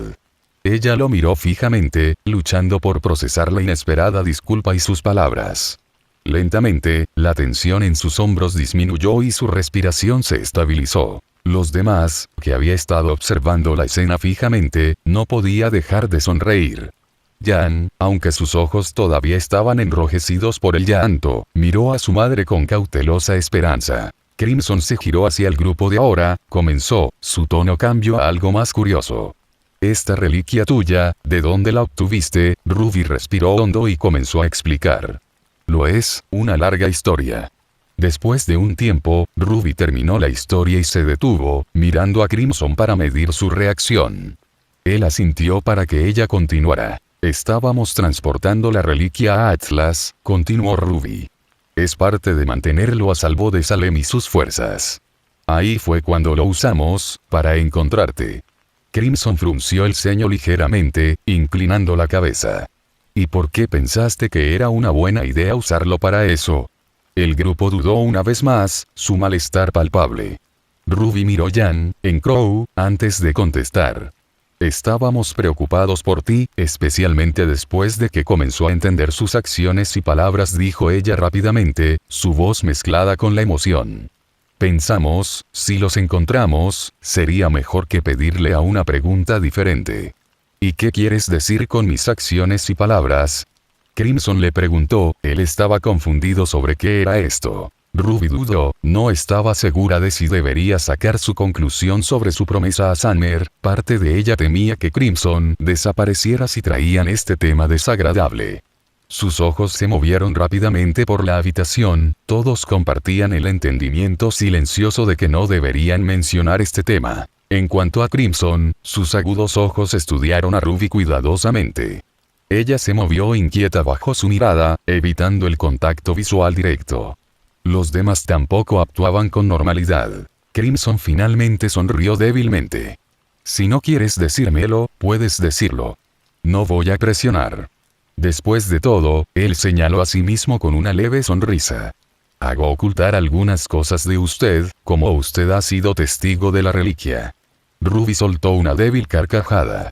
Ella lo miró fijamente, luchando por procesar la inesperada disculpa y sus palabras. Lentamente, la tensión en sus hombros disminuyó y su respiración se estabilizó. Los demás, que había estado observando la escena fijamente, no podía dejar de sonreír. Yang, aunque sus ojos todavía estaban enrojecidos por el llanto, miró a su madre con cautelosa esperanza. Crimson se giró hacia el grupo de ahora, comenzó, su tono cambió a algo más curioso. Esta reliquia tuya, ¿de dónde la obtuviste? Ruby respiró hondo y comenzó a explicar. Lo es, una larga historia. Después de un tiempo, Ruby terminó la historia y se detuvo, mirando a Crimson para medir su reacción. Él asintió para que ella continuara. Estábamos transportando la reliquia a Atlas, continuó Ruby. Es parte de mantenerlo a salvo de Salem y sus fuerzas. Ahí fue cuando lo usamos, para encontrarte. Crimson frunció el ceño ligeramente, inclinando la cabeza. ¿Y por qué pensaste que era una buena idea usarlo para eso? El grupo dudó una vez más, su malestar palpable. Ruby miró Jan, en Crow, antes de contestar. Estábamos preocupados por ti, especialmente después de que comenzó a entender sus acciones y palabras, dijo ella rápidamente, su voz mezclada con la emoción. Pensamos, si los encontramos, sería mejor que pedirle a una pregunta diferente. ¿Y qué quieres decir con mis acciones y palabras? Crimson le preguntó, él estaba confundido sobre qué era esto. Ruby dudó, no estaba segura de si debería sacar su conclusión sobre su promesa a Summer, parte de ella temía que Crimson desapareciera si traían este tema desagradable. Sus ojos se movieron rápidamente por la habitación, todos compartían el entendimiento silencioso de que no deberían mencionar este tema. En cuanto a Crimson, sus agudos ojos estudiaron a Ruby cuidadosamente. Ella se movió inquieta bajo su mirada, evitando el contacto visual directo. Los demás tampoco actuaban con normalidad. Crimson finalmente sonrió débilmente. Si no quieres decírmelo, puedes decirlo. No voy a presionar. Después de todo, él señaló a sí mismo con una leve sonrisa. Hago ocultar algunas cosas de usted, como usted ha sido testigo de la reliquia. Ruby soltó una débil carcajada.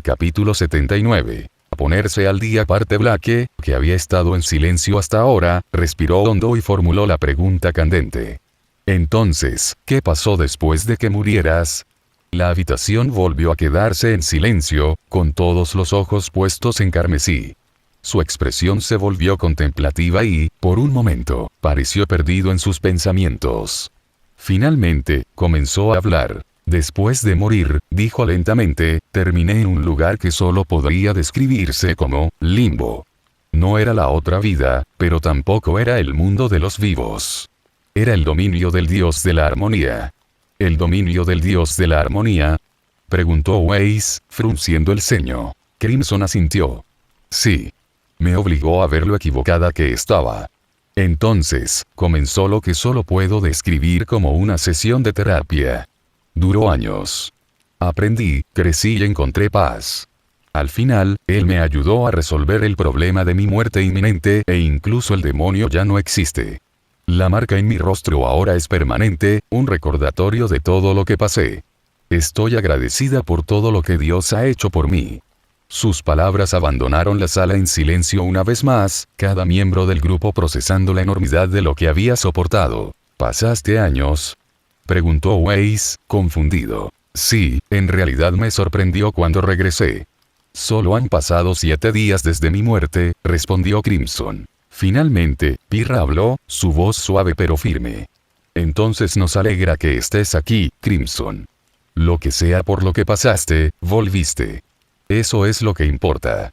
Capítulo 79. A ponerse al día. Parte Blake, que había estado en silencio hasta ahora, respiró hondo y formuló la pregunta candente. Entonces, ¿qué pasó después de que murieras? La habitación volvió a quedarse en silencio, con todos los ojos puestos en Carmesí. Su expresión se volvió contemplativa y, por un momento, pareció perdido en sus pensamientos. Finalmente, comenzó a hablar. Después de morir, dijo lentamente, terminé en un lugar que solo podría describirse como limbo. No era la otra vida, pero tampoco era el mundo de los vivos. Era el dominio del dios de la armonía. ¿El dominio del dios de la armonía? Preguntó Weiss, frunciendo el ceño. Crimson asintió. Sí. Me obligó a ver lo equivocada que estaba. Entonces, comenzó lo que solo puedo describir como una sesión de terapia. Duró años. Aprendí, crecí y encontré paz. Al final, él me ayudó a resolver el problema de mi muerte inminente e incluso el demonio ya no existe. La marca en mi rostro ahora es permanente, un recordatorio de todo lo que pasé. Estoy agradecida por todo lo que Dios ha hecho por mí. Sus palabras abandonaron la sala en silencio una vez más, cada miembro del grupo procesando la enormidad de lo que había soportado. ¿Pasaste años? Preguntó Weiss, confundido. Sí, en realidad me sorprendió cuando regresé. Solo han pasado 7 días desde mi muerte, respondió Crimson. Finalmente, Pirra habló, su voz suave pero firme. Entonces nos alegra que estés aquí, Crimson. Lo que sea por lo que pasaste, volviste. Eso es lo que importa.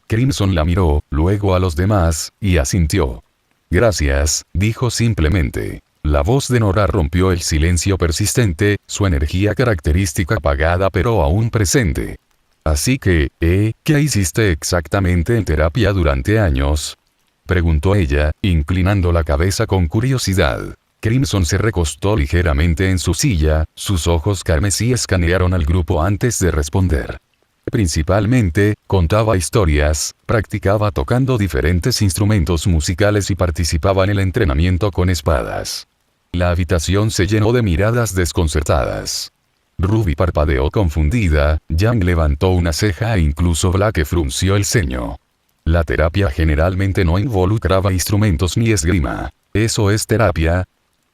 Crimson la miró, luego a los demás, y asintió. Gracias, dijo simplemente. La voz de Nora rompió el silencio persistente, su energía característica apagada pero aún presente. Así que, ¿qué hiciste exactamente en terapia durante años? Preguntó ella, inclinando la cabeza con curiosidad. Crimson se recostó ligeramente en su silla, sus ojos carmesí escanearon al grupo antes de responder. Principalmente, contaba historias, practicaba tocando diferentes instrumentos musicales y participaba en el entrenamiento con espadas. La habitación se llenó de miradas desconcertadas. Ruby parpadeó confundida, Jan levantó una ceja e incluso Blake frunció el ceño. La terapia generalmente no involucraba instrumentos ni esgrima. ¿Eso es terapia?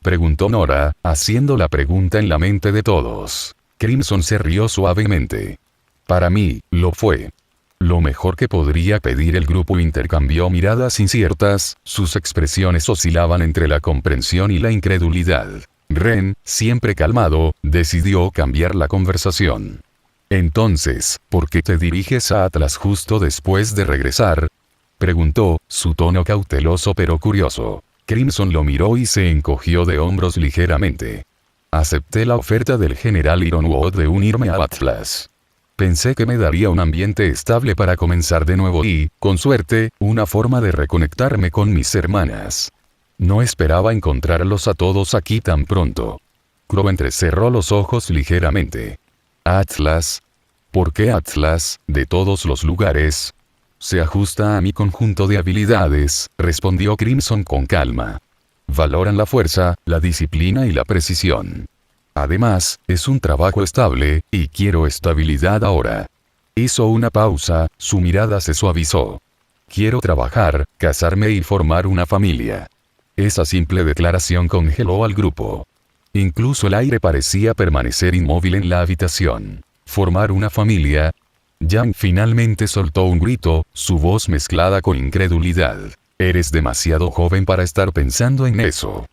Preguntó Nora, haciendo la pregunta en la mente de todos. Crimson se rió suavemente. Para mí, lo fue. Lo mejor que podría pedir. El grupo intercambió miradas inciertas, sus expresiones oscilaban entre la comprensión y la incredulidad. Ren, siempre calmado, decidió cambiar la conversación. Entonces, ¿por qué te diriges a Atlas justo después de regresar? Preguntó, su tono cauteloso pero curioso. Crimson lo miró y se encogió de hombros ligeramente. Acepté la oferta del general Ironwood de unirme a Atlas. Pensé que me daría un ambiente estable para comenzar de nuevo y, con suerte, una forma de reconectarme con mis hermanas. No esperaba encontrarlos a todos aquí tan pronto. Crow entrecerró los ojos ligeramente. ¿Atlas? ¿Por qué Atlas, de todos los lugares? Se ajusta a mi conjunto de habilidades, respondió Crimson con calma. Valoran la fuerza, la disciplina y la precisión. Además, es un trabajo estable, y quiero estabilidad ahora. Hizo una pausa, su mirada se suavizó. Quiero trabajar, casarme y formar una familia. Esa simple declaración congeló al grupo. Incluso el aire parecía permanecer inmóvil en la habitación. Formar una familia. Yang finalmente soltó un grito, su voz mezclada con incredulidad. Eres demasiado joven para estar pensando en eso.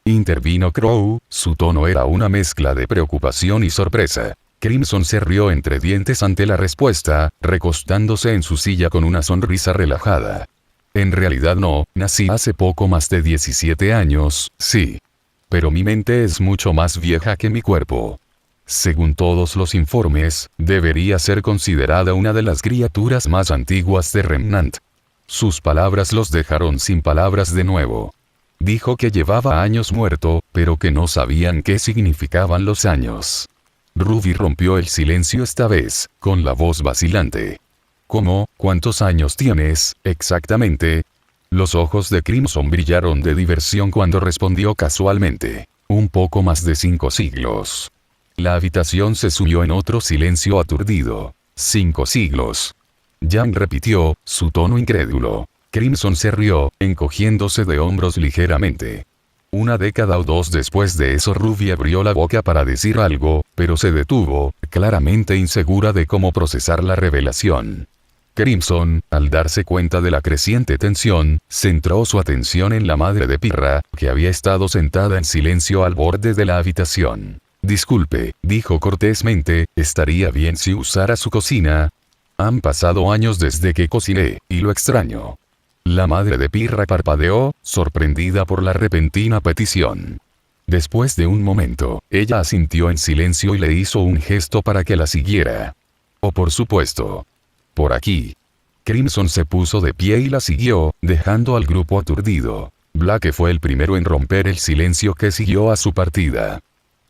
Intervino Crow, su tono era una mezcla de preocupación y sorpresa. Crimson se rió entre dientes ante la respuesta, recostándose en su silla con una sonrisa relajada. En realidad no, nací hace poco más de 17 años, sí. Pero mi mente es mucho más vieja que mi cuerpo. Según todos los informes, debería ser considerada una de las criaturas más antiguas de Remnant. Sus palabras los dejaron sin palabras de nuevo. Dijo que llevaba años muerto, pero que no sabían qué significaban los años. Ruby rompió el silencio esta vez, con la voz vacilante. ¿Cómo? ¿Cuántos años tienes, exactamente? Los ojos de Crimson brillaron de diversión cuando respondió casualmente. Un poco más de 5 siglos. La habitación se sumió en otro silencio aturdido. 5 siglos. Yang repitió, su tono incrédulo. Crimson se rió, encogiéndose de hombros ligeramente. Una década o dos después de eso Ruby abrió la boca para decir algo, pero se detuvo, claramente insegura de cómo procesar la revelación. Crimson, al darse cuenta de la creciente tensión, centró su atención en la madre de Pirra, que había estado sentada en silencio al borde de la habitación. Disculpe, dijo cortésmente, ¿estaría bien si usara su cocina? Han pasado años desde que cociné, y lo extraño. La madre de Pirra parpadeó, sorprendida por la repentina petición. Después de un momento, ella asintió en silencio y le hizo un gesto para que la siguiera. Oh, por supuesto. Por aquí. Crimson se puso de pie y la siguió, dejando al grupo aturdido. Blake fue el primero en romper el silencio que siguió a su partida.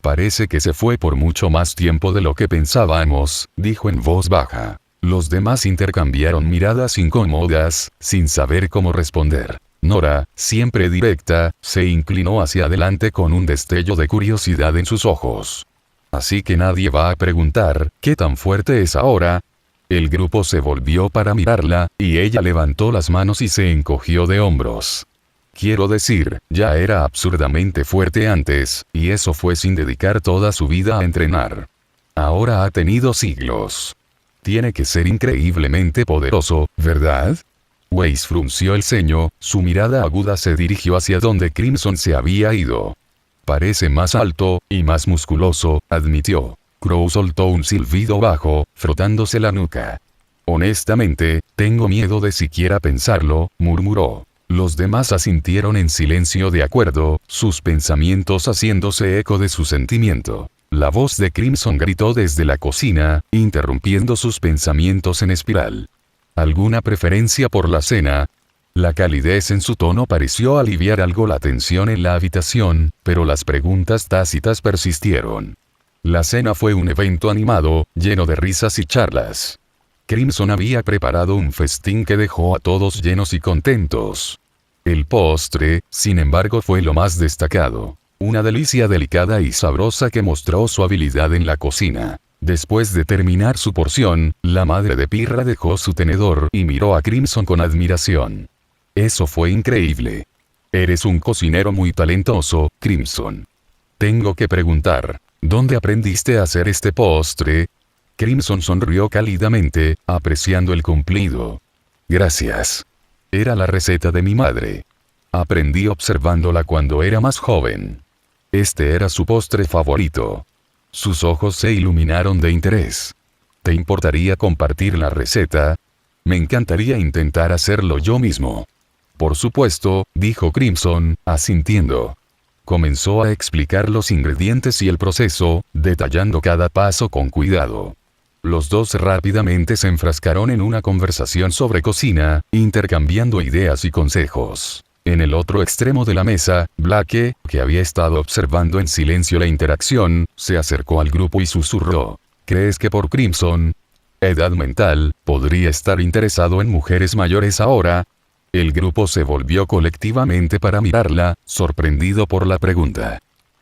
Parece que se fue por mucho más tiempo de lo que pensábamos, dijo en voz baja. Los demás intercambiaron miradas incómodas, sin saber cómo responder. Nora, siempre directa, se inclinó hacia adelante con un destello de curiosidad en sus ojos. Así que nadie va a preguntar, ¿qué tan fuerte es ahora? El grupo se volvió para mirarla, y ella levantó las manos y se encogió de hombros. Quiero decir, ya era absurdamente fuerte antes, y eso fue sin dedicar toda su vida a entrenar. Ahora ha tenido siglos. Tiene que ser increíblemente poderoso, ¿verdad? Weiss frunció el ceño, su mirada aguda se dirigió hacia donde Crimson se había ido. Parece más alto, y más musculoso, admitió. Crow soltó un silbido bajo, frotándose la nuca. Honestamente, tengo miedo de siquiera pensarlo, murmuró. Los demás asintieron en silencio de acuerdo, sus pensamientos haciéndose eco de su sentimiento. La voz de Crimson gritó desde la cocina, interrumpiendo sus pensamientos en espiral. ¿Alguna preferencia por la cena? La calidez en su tono pareció aliviar algo la tensión en la habitación, pero las preguntas tácitas persistieron. La cena fue un evento animado, lleno de risas y charlas. Crimson había preparado un festín que dejó a todos llenos y contentos. El postre, sin embargo, fue lo más destacado. Una delicia delicada y sabrosa que mostró su habilidad en la cocina. Después de terminar su porción, la madre de Pirra dejó su tenedor y miró a Crimson con admiración. Eso fue increíble. Eres un cocinero muy talentoso, Crimson. Tengo que preguntar, ¿dónde aprendiste a hacer este postre? Crimson sonrió cálidamente, apreciando el cumplido. Gracias. Era la receta de mi madre. Aprendí observándola cuando era más joven. Este era su postre favorito. Sus ojos se iluminaron de interés. ¿Te importaría compartir la receta? Me encantaría intentar hacerlo yo mismo. Por supuesto, dijo Crimson, asintiendo. Comenzó a explicar los ingredientes y el proceso, detallando cada paso con cuidado. Los dos rápidamente se enfrascaron en una conversación sobre cocina, intercambiando ideas y consejos. En el otro extremo de la mesa, Blake, que había estado observando en silencio la interacción, se acercó al grupo y susurró. ¿Crees que por Crimson, edad mental, podría estar interesado en mujeres mayores ahora? El grupo se volvió colectivamente para mirarla, sorprendido por la pregunta.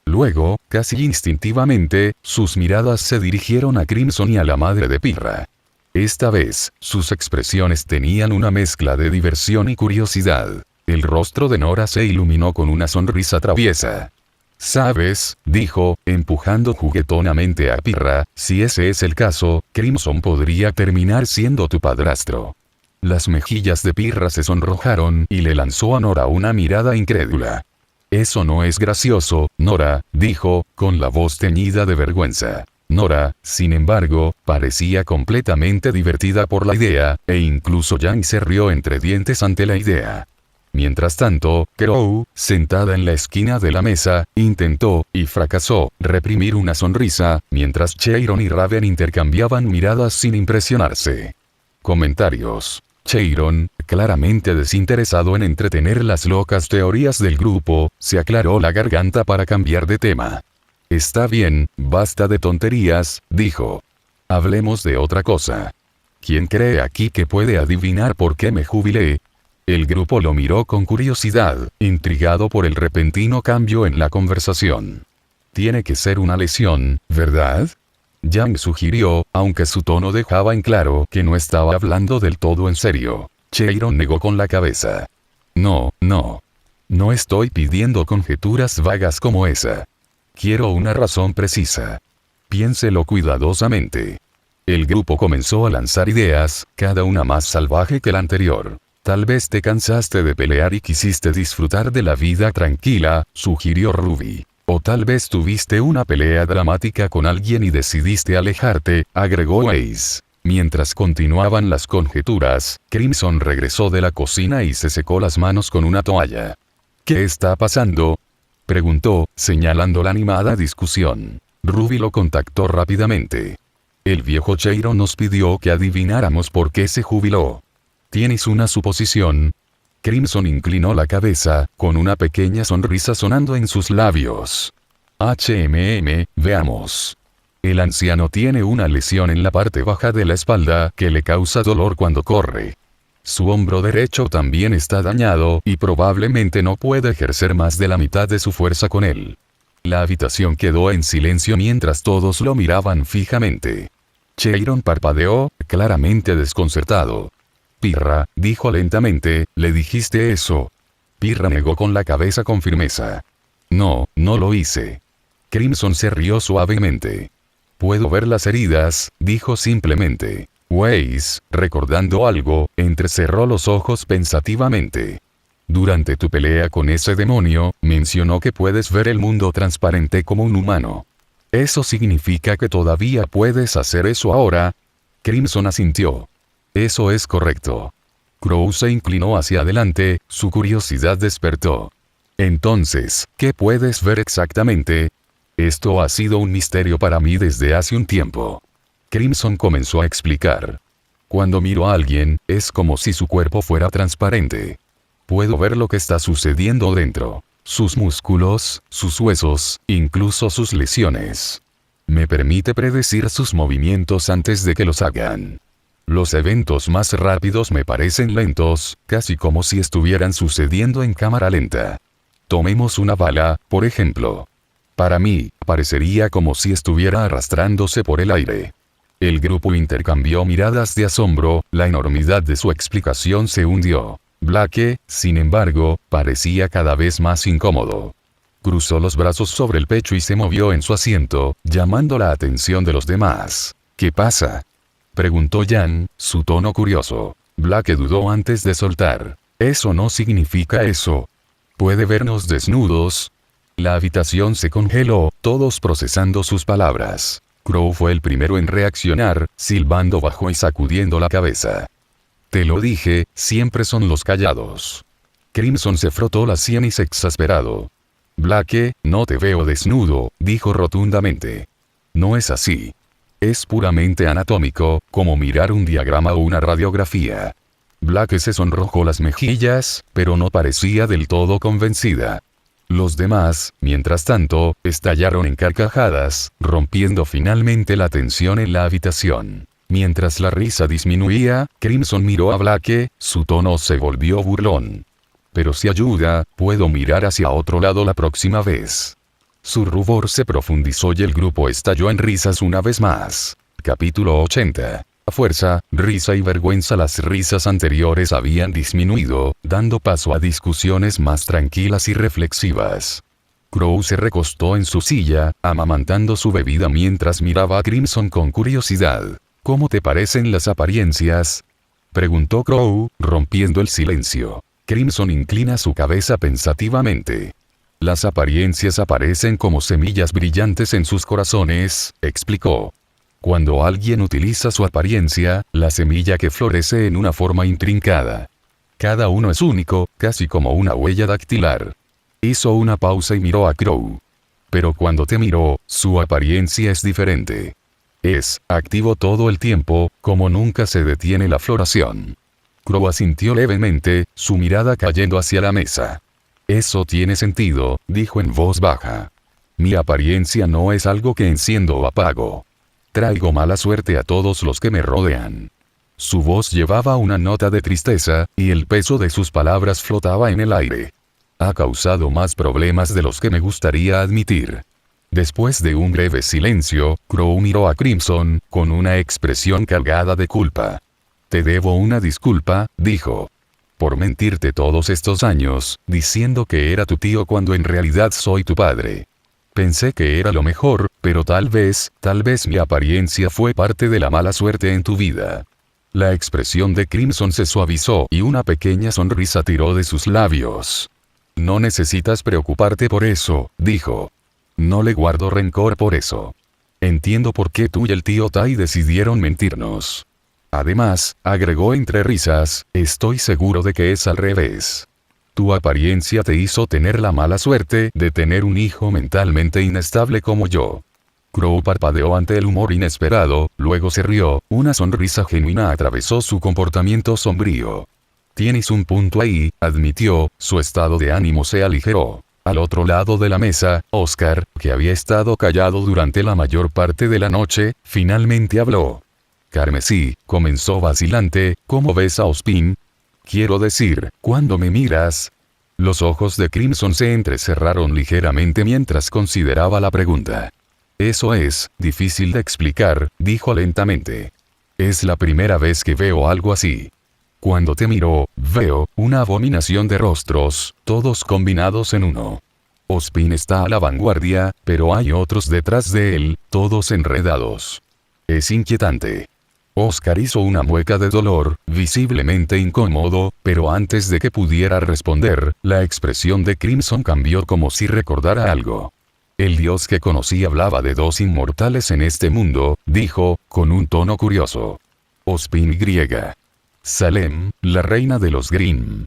Luego, casi instintivamente, sus miradas se dirigieron a Crimson y a la madre de Pirra. Esta vez, sus expresiones tenían una mezcla de diversión y curiosidad. El rostro de Nora se iluminó con una sonrisa traviesa. «¿Sabes?», dijo, empujando juguetonamente a Pirra, «si ese es el caso, Crimson podría terminar siendo tu padrastro». Las mejillas de Pirra se sonrojaron y le lanzó a Nora una mirada incrédula. «Eso no es gracioso, Nora», dijo, con la voz teñida de vergüenza. Nora, sin embargo, parecía completamente divertida por la idea, e incluso Yang se rió entre dientes ante la idea. Mientras tanto, Crow, sentada en la esquina de la mesa, intentó, y fracasó, reprimir una sonrisa, mientras Chiron y Raven intercambiaban miradas sin impresionarse. Comentarios. Chiron, claramente desinteresado en entretener las locas teorías del grupo, se aclaró la garganta para cambiar de tema. «Está bien, basta de tonterías», dijo. «Hablemos de otra cosa. ¿Quién cree aquí que puede adivinar por qué me jubilé?» El grupo lo miró con curiosidad, intrigado por el repentino cambio en la conversación. «Tiene que ser una lesión, ¿verdad?», Yang sugirió, aunque su tono dejaba en claro que no estaba hablando del todo en serio. Chiron negó con la cabeza. «No, no. No estoy pidiendo conjeturas vagas como esa. Quiero una razón precisa. Piénselo cuidadosamente». El grupo comenzó a lanzar ideas, cada una más salvaje que la anterior. «Tal vez te cansaste de pelear y quisiste disfrutar de la vida tranquila», sugirió Ruby. «O tal vez tuviste una pelea dramática con alguien y decidiste alejarte», agregó Ace. Mientras continuaban las conjeturas, Crimson regresó de la cocina y se secó las manos con una toalla. «¿Qué está pasando?», preguntó, señalando la animada discusión. Ruby lo contactó rápidamente. «El viejo Chiron nos pidió que adivináramos por qué se jubiló. ¿Tienes una suposición?». Crimson inclinó la cabeza, con una pequeña sonrisa sonando en sus labios. Veamos. El anciano tiene una lesión en la parte baja de la espalda que le causa dolor cuando corre. Su hombro derecho también está dañado y probablemente no puede ejercer más de la mitad de su fuerza con él. La habitación quedó en silencio mientras todos lo miraban fijamente. Chiron parpadeó, claramente desconcertado. «Pirra», dijo lentamente, «¿le dijiste eso?». Pirra negó con la cabeza con firmeza. «No, no lo hice». Crimson se rió suavemente. «Puedo ver las heridas», dijo simplemente. Weiss, recordando algo, entrecerró los ojos pensativamente. «Durante tu pelea con ese demonio, mencionó que puedes ver el mundo transparente como un humano. ¿Eso significa que todavía puedes hacer eso ahora?». Crimson asintió. «Eso es correcto». Crow se inclinó hacia adelante, su curiosidad despertó. «Entonces, ¿qué puedes ver exactamente?». «Esto ha sido un misterio para mí desde hace un tiempo». Crimson comenzó a explicar. «Cuando miro a alguien, es como si su cuerpo fuera transparente. Puedo ver lo que está sucediendo dentro. Sus músculos, sus huesos, incluso sus lesiones. Me permite predecir sus movimientos antes de que los hagan. Los eventos más rápidos me parecen lentos, casi como si estuvieran sucediendo en cámara lenta. Tomemos una bala, por ejemplo. Para mí, parecería como si estuviera arrastrándose por el aire». El grupo intercambió miradas de asombro, la enormidad de su explicación se hundió. Blake, sin embargo, parecía cada vez más incómodo. Cruzó los brazos sobre el pecho y se movió en su asiento, llamando la atención de los demás. ¿Qué pasa?, preguntó Jan, su tono curioso. Black dudó antes de soltar. Eso no significa eso. ¿Puede vernos desnudos? La habitación se congeló, todos procesando sus palabras. Crow fue el primero en reaccionar, silbando bajo y sacudiendo la cabeza. Te lo dije, siempre son los callados. Crimson se frotó la sienes exasperado. Blake, no te veo desnudo, dijo rotundamente. No es así. Es puramente anatómico, como mirar un diagrama o una radiografía. Blake se sonrojó las mejillas, pero no parecía del todo convencida. Los demás, mientras tanto, estallaron en carcajadas, rompiendo finalmente la tensión en la habitación. Mientras la risa disminuía, Crimson miró a Blake, su tono se volvió burlón. Pero si ayuda, puedo mirar hacia otro lado la próxima vez. Su rubor se profundizó y el grupo estalló en risas una vez más. Capítulo 80. A fuerza, risa y vergüenza. Las risas anteriores habían disminuido, dando paso a discusiones más tranquilas y reflexivas. Crow se recostó en su silla, amamantando su bebida mientras miraba a Crimson con curiosidad. ¿Cómo te parecen las apariencias?, preguntó Crow, rompiendo el silencio. Crimson inclina su cabeza pensativamente. Las apariencias aparecen como semillas brillantes en sus corazones, explicó. Cuando alguien utiliza su apariencia, la semilla que florece en una forma intrincada. Cada uno es único, casi como una huella dactilar. Hizo una pausa y miró a Crow. Pero cuando te miró, su apariencia es diferente. Es activo todo el tiempo, como nunca se detiene la floración. Crow asintió levemente, su mirada cayendo hacia la mesa. Eso tiene sentido, dijo en voz baja. Mi apariencia no es algo que enciendo o apago. Traigo mala suerte a todos los que me rodean. Su voz llevaba una nota de tristeza, y el peso de sus palabras flotaba en el aire. Ha causado más problemas de los que me gustaría admitir. Después de un breve silencio, Crow miró a Crimson, con una expresión cargada de culpa. Te debo una disculpa, dijo. Por mentirte todos estos años, diciendo que era tu tío cuando en realidad soy tu padre. Pensé que era lo mejor, pero tal vez mi apariencia fue parte de la mala suerte en tu vida. La expresión de Crimson se suavizó y una pequeña sonrisa tiró de sus labios. No necesitas preocuparte por eso, dijo. No le guardo rencor por eso. Entiendo por qué tú y el tío Tai decidieron mentirnos. Además, agregó entre risas, estoy seguro de que es al revés. Tu apariencia te hizo tener la mala suerte de tener un hijo mentalmente inestable como yo. Crow parpadeó ante el humor inesperado, luego se rió, una sonrisa genuina atravesó su comportamiento sombrío. Tienes un punto ahí, admitió, su estado de ánimo se aligeró. Al otro lado de la mesa, Oscar, que había estado callado durante la mayor parte de la noche, finalmente habló. Carmesí, comenzó vacilante, ¿cómo ves a Ospin? Quiero decir, cuando me miras. Los ojos de Crimson se entrecerraron ligeramente mientras consideraba la pregunta. Eso es difícil de explicar, dijo lentamente. Es la primera vez que veo algo así. Cuando te miro, veo una abominación de rostros, todos combinados en uno. Ospin está a la vanguardia, pero hay otros detrás de él, todos enredados. Es inquietante. Oscar hizo una mueca de dolor, visiblemente incómodo, pero antes de que pudiera responder, la expresión de Crimson cambió como si recordara algo. El dios que conocí hablaba de dos inmortales en este mundo, dijo, con un tono curioso. Ospin y griega. Salem, la reina de los Grimm.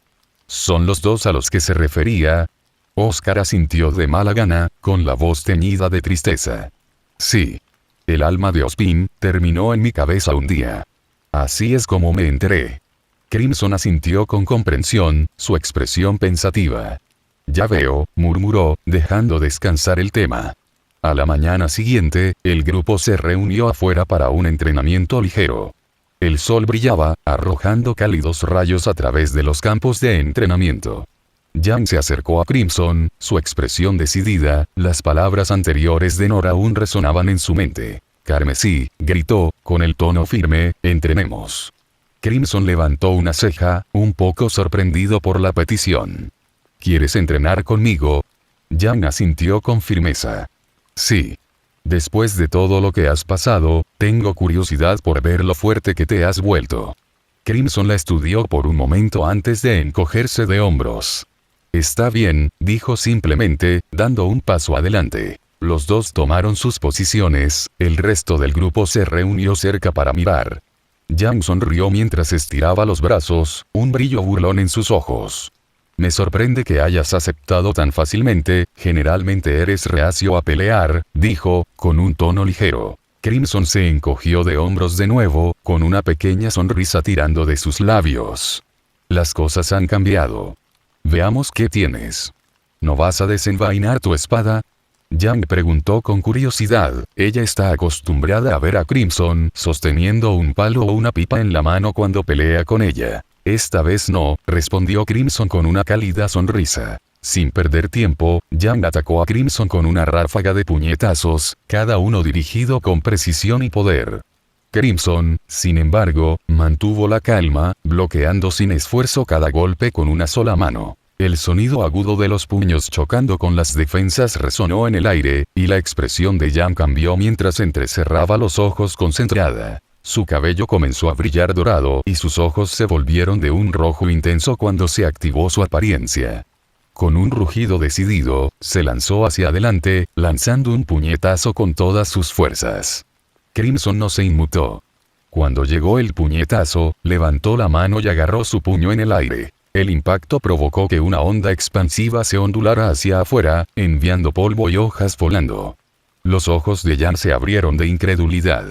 ¿Son los dos a los que se refería? Oscar asintió de mala gana, con la voz teñida de tristeza. Sí. El alma de Ospin terminó en mi cabeza un día. Así es como me enteré. Crimson asintió con comprensión, su expresión pensativa. Ya veo, murmuró, dejando descansar el tema. A la mañana siguiente, el grupo se reunió afuera para un entrenamiento ligero. El sol brillaba, arrojando cálidos rayos a través de los campos de entrenamiento. Jan se acercó a Crimson, su expresión decidida, las palabras anteriores de Nora aún resonaban en su mente. Carmesí, gritó, con el tono firme, entrenemos. Crimson levantó una ceja, un poco sorprendido por la petición. ¿Quieres entrenar conmigo? Jan asintió con firmeza. Sí. Después de todo lo que has pasado, tengo curiosidad por ver lo fuerte que te has vuelto. Crimson la estudió por un momento antes de encogerse de hombros. Está bien, dijo simplemente, dando un paso adelante. Los dos tomaron sus posiciones, el resto del grupo se reunió cerca para mirar. Yang sonrió mientras estiraba los brazos, un brillo burlón en sus ojos. Me sorprende que hayas aceptado tan fácilmente, generalmente eres reacio a pelear, dijo, con un tono ligero. Crimson se encogió de hombros de nuevo, con una pequeña sonrisa tirando de sus labios. Las cosas han cambiado. Veamos qué tienes. ¿No vas a desenvainar tu espada? Yang preguntó con curiosidad. Ella está acostumbrada a ver a Crimson sosteniendo un palo o una pipa en la mano cuando pelea con ella. Esta vez no, respondió Crimson con una cálida sonrisa. Sin perder tiempo, Yang atacó a Crimson con una ráfaga de puñetazos, cada uno dirigido con precisión y poder. Crimson, sin embargo, mantuvo la calma, bloqueando sin esfuerzo cada golpe con una sola mano. El sonido agudo de los puños chocando con las defensas resonó en el aire, y la expresión de Yang cambió mientras entrecerraba los ojos concentrada. Su cabello comenzó a brillar dorado y sus ojos se volvieron de un rojo intenso cuando se activó su apariencia. Con un rugido decidido, se lanzó hacia adelante, lanzando un puñetazo con todas sus fuerzas. Crimson no se inmutó. Cuando llegó el puñetazo, levantó la mano y agarró su puño en el aire. El impacto provocó que una onda expansiva se ondulara hacia afuera, enviando polvo y hojas volando. Los ojos de Yang se abrieron de incredulidad.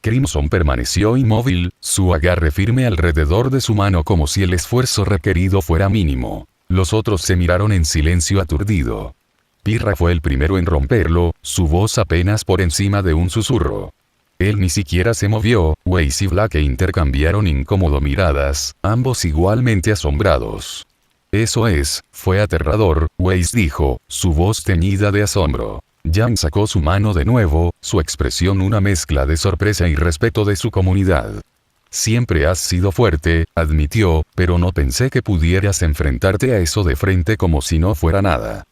Crimson permaneció inmóvil, su agarre firme alrededor de su mano como si el esfuerzo requerido fuera mínimo. Los otros se miraron en silencio aturdido. Pirra fue el primero en romperlo, su voz apenas por encima de un susurro. Él ni siquiera se movió. Weiss y Black intercambiaron incómodo miradas, ambos igualmente asombrados. Eso es, fue aterrador, Weiss dijo, su voz teñida de asombro. Yang sacó su mano de nuevo, su expresión una mezcla de sorpresa y respeto de su comunidad. Siempre has sido fuerte, admitió, pero no pensé que pudieras enfrentarte a eso de frente como si no fuera nada.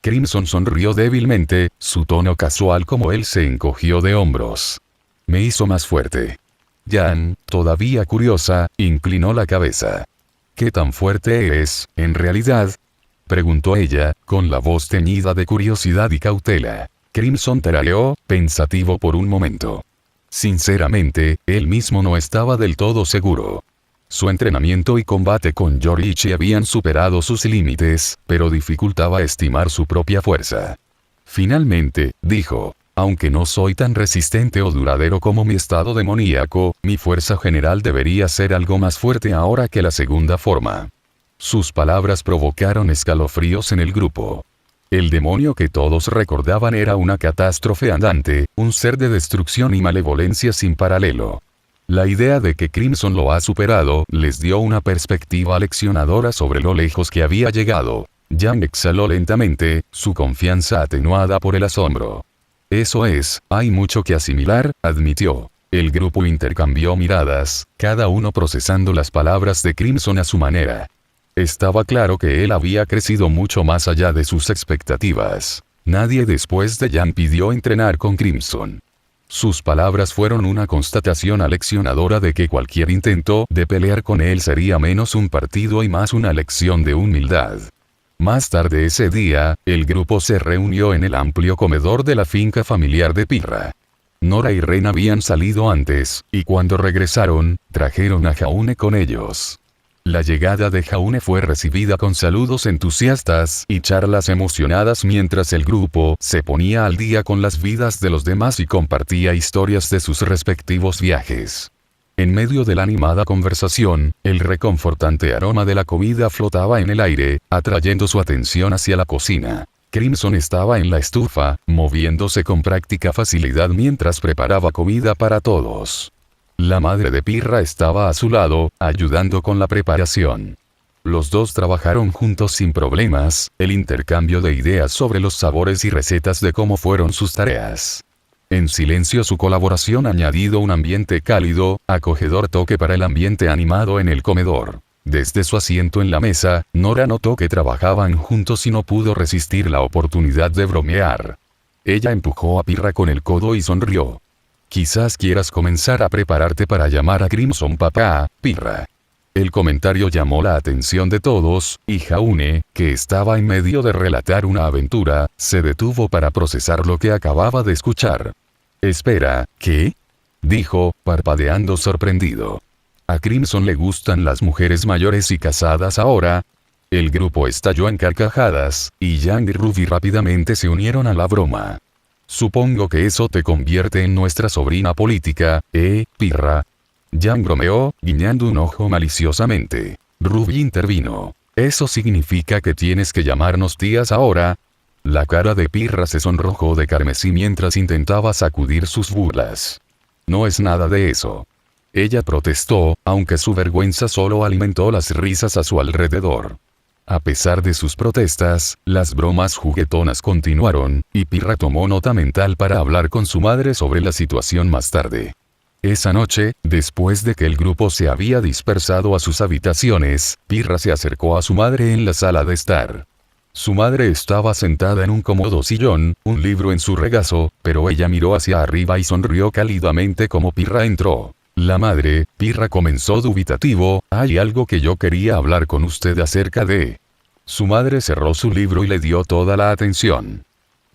Crimson sonrió débilmente, su tono casual como él se encogió de hombros. Me hizo más fuerte. Yang, todavía curiosa, inclinó la cabeza. ¿Qué tan fuerte eres, en realidad? Preguntó ella, con la voz teñida de curiosidad y cautela. Crimson tarareó, pensativo por un momento. Sinceramente, él mismo no estaba del todo seguro. Su entrenamiento y combate con Yoriichi habían superado sus límites, pero dificultaba estimar su propia fuerza. Finalmente, dijo. Aunque no soy tan resistente o duradero como mi estado demoníaco, mi fuerza general debería ser algo más fuerte ahora que la segunda forma. Sus palabras provocaron escalofríos en el grupo. El demonio que todos recordaban era una catástrofe andante, un ser de destrucción y malevolencia sin paralelo. La idea de que Crimson lo ha superado les dio una perspectiva leccionadora sobre lo lejos que había llegado. Yang exhaló lentamente, su confianza atenuada por el asombro. Eso es, hay mucho que asimilar, admitió. El grupo intercambió miradas, cada uno procesando las palabras de Crimson a su manera. Estaba claro que él había crecido mucho más allá de sus expectativas. Nadie después de Yang pidió entrenar con Crimson. Sus palabras fueron una constatación aleccionadora de que cualquier intento de pelear con él sería menos un partido y más una lección de humildad. Más tarde ese día, el grupo se reunió en el amplio comedor de la finca familiar de Pirra. Nora y Ren habían salido antes, y cuando regresaron, trajeron a Jaune con ellos. La llegada de Jaune fue recibida con saludos entusiastas y charlas emocionadas mientras el grupo se ponía al día con las vidas de los demás y compartía historias de sus respectivos viajes. En medio de la animada conversación, el reconfortante aroma de la comida flotaba en el aire, atrayendo su atención hacia la cocina. Crimson estaba en la estufa, moviéndose con práctica facilidad mientras preparaba comida para todos. La madre de Pirra estaba a su lado, ayudando con la preparación. Los dos trabajaron juntos sin problemas, el intercambio de ideas sobre los sabores y recetas de cómo fueron sus tareas. En silencio su colaboración añadido un ambiente cálido, acogedor toque para el ambiente animado en el comedor. Desde su asiento en la mesa, Nora notó que trabajaban juntos y no pudo resistir la oportunidad de bromear. Ella empujó a Pirra con el codo y sonrió. Quizás quieras comenzar a prepararte para llamar a Crimson papá, Pirra. El comentario llamó la atención de todos, y Jaune, que estaba en medio de relatar una aventura, se detuvo para procesar lo que acababa de escuchar. Espera, ¿qué? Dijo, parpadeando sorprendido. ¿A Crimson le gustan las mujeres mayores y casadas ahora? El grupo estalló en carcajadas, y Yang y Ruby rápidamente se unieron a la broma. Supongo que eso te convierte en nuestra sobrina política, Pirra. Yang bromeó, guiñando un ojo maliciosamente. Ruby intervino. ¿Eso significa que tienes que llamarnos tías ahora? La cara de Pirra se sonrojó de carmesí mientras intentaba sacudir sus burlas. No es nada de eso. Ella protestó, aunque su vergüenza solo alimentó las risas a su alrededor. A pesar de sus protestas, las bromas juguetonas continuaron, y Pirra tomó nota mental para hablar con su madre sobre la situación más tarde. Esa noche, después de que el grupo se había dispersado a sus habitaciones, Pirra se acercó a su madre en la sala de estar. Su madre estaba sentada en un cómodo sillón, un libro en su regazo, pero ella miró hacia arriba y sonrió cálidamente como Pirra entró. La madre, Pirra comenzó dubitativo, hay algo que yo quería hablar con usted acerca de. Su madre cerró su libro y le dio toda la atención.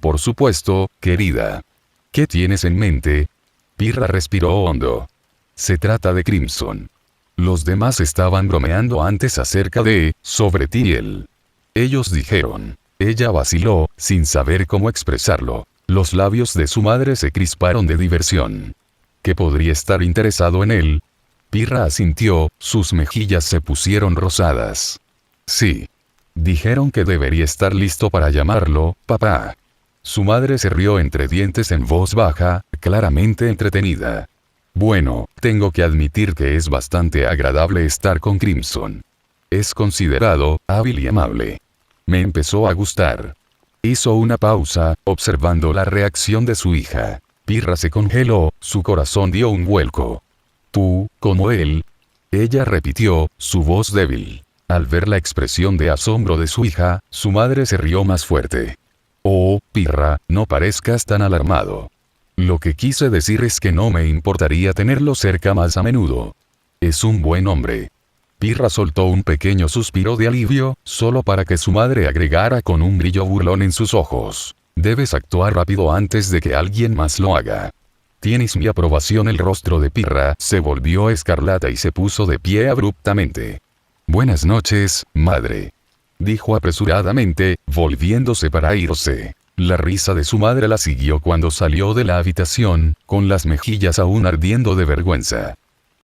Por supuesto, querida. ¿Qué tienes en mente? Pirra respiró hondo. Se trata de Crimson. Los demás estaban bromeando antes acerca de, sobre ti y él. Ellos dijeron. Ella vaciló, sin saber cómo expresarlo. Los labios de su madre se crisparon de diversión. ¿Que podría estar interesado en él? Pirra asintió, sus mejillas se pusieron rosadas. Sí. Dijeron que debería estar listo para llamarlo, papá. Su madre se rió entre dientes en voz baja, claramente entretenida. Bueno, tengo que admitir que es bastante agradable estar con Crimson. Es considerado, hábil y amable. Me empezó a gustar. Hizo una pausa, observando la reacción de su hija. Pirra se congeló, su corazón dio un vuelco. ¿Tú, como él? Ella repitió, su voz débil. Al ver la expresión de asombro de su hija, su madre se rió más fuerte. Oh, Pirra, no parezcas tan alarmado. Lo que quise decir es que no me importaría tenerlo cerca más a menudo. Es un buen hombre. Pirra soltó un pequeño suspiro de alivio, solo para que su madre agregara con un brillo burlón en sus ojos. Debes actuar rápido antes de que alguien más lo haga. Tienes mi aprobación. El rostro de Pirra se volvió escarlata y se puso de pie abruptamente. Buenas noches, madre. Dijo apresuradamente, volviéndose para irse. La risa de su madre la siguió cuando salió de la habitación, con las mejillas aún ardiendo de vergüenza.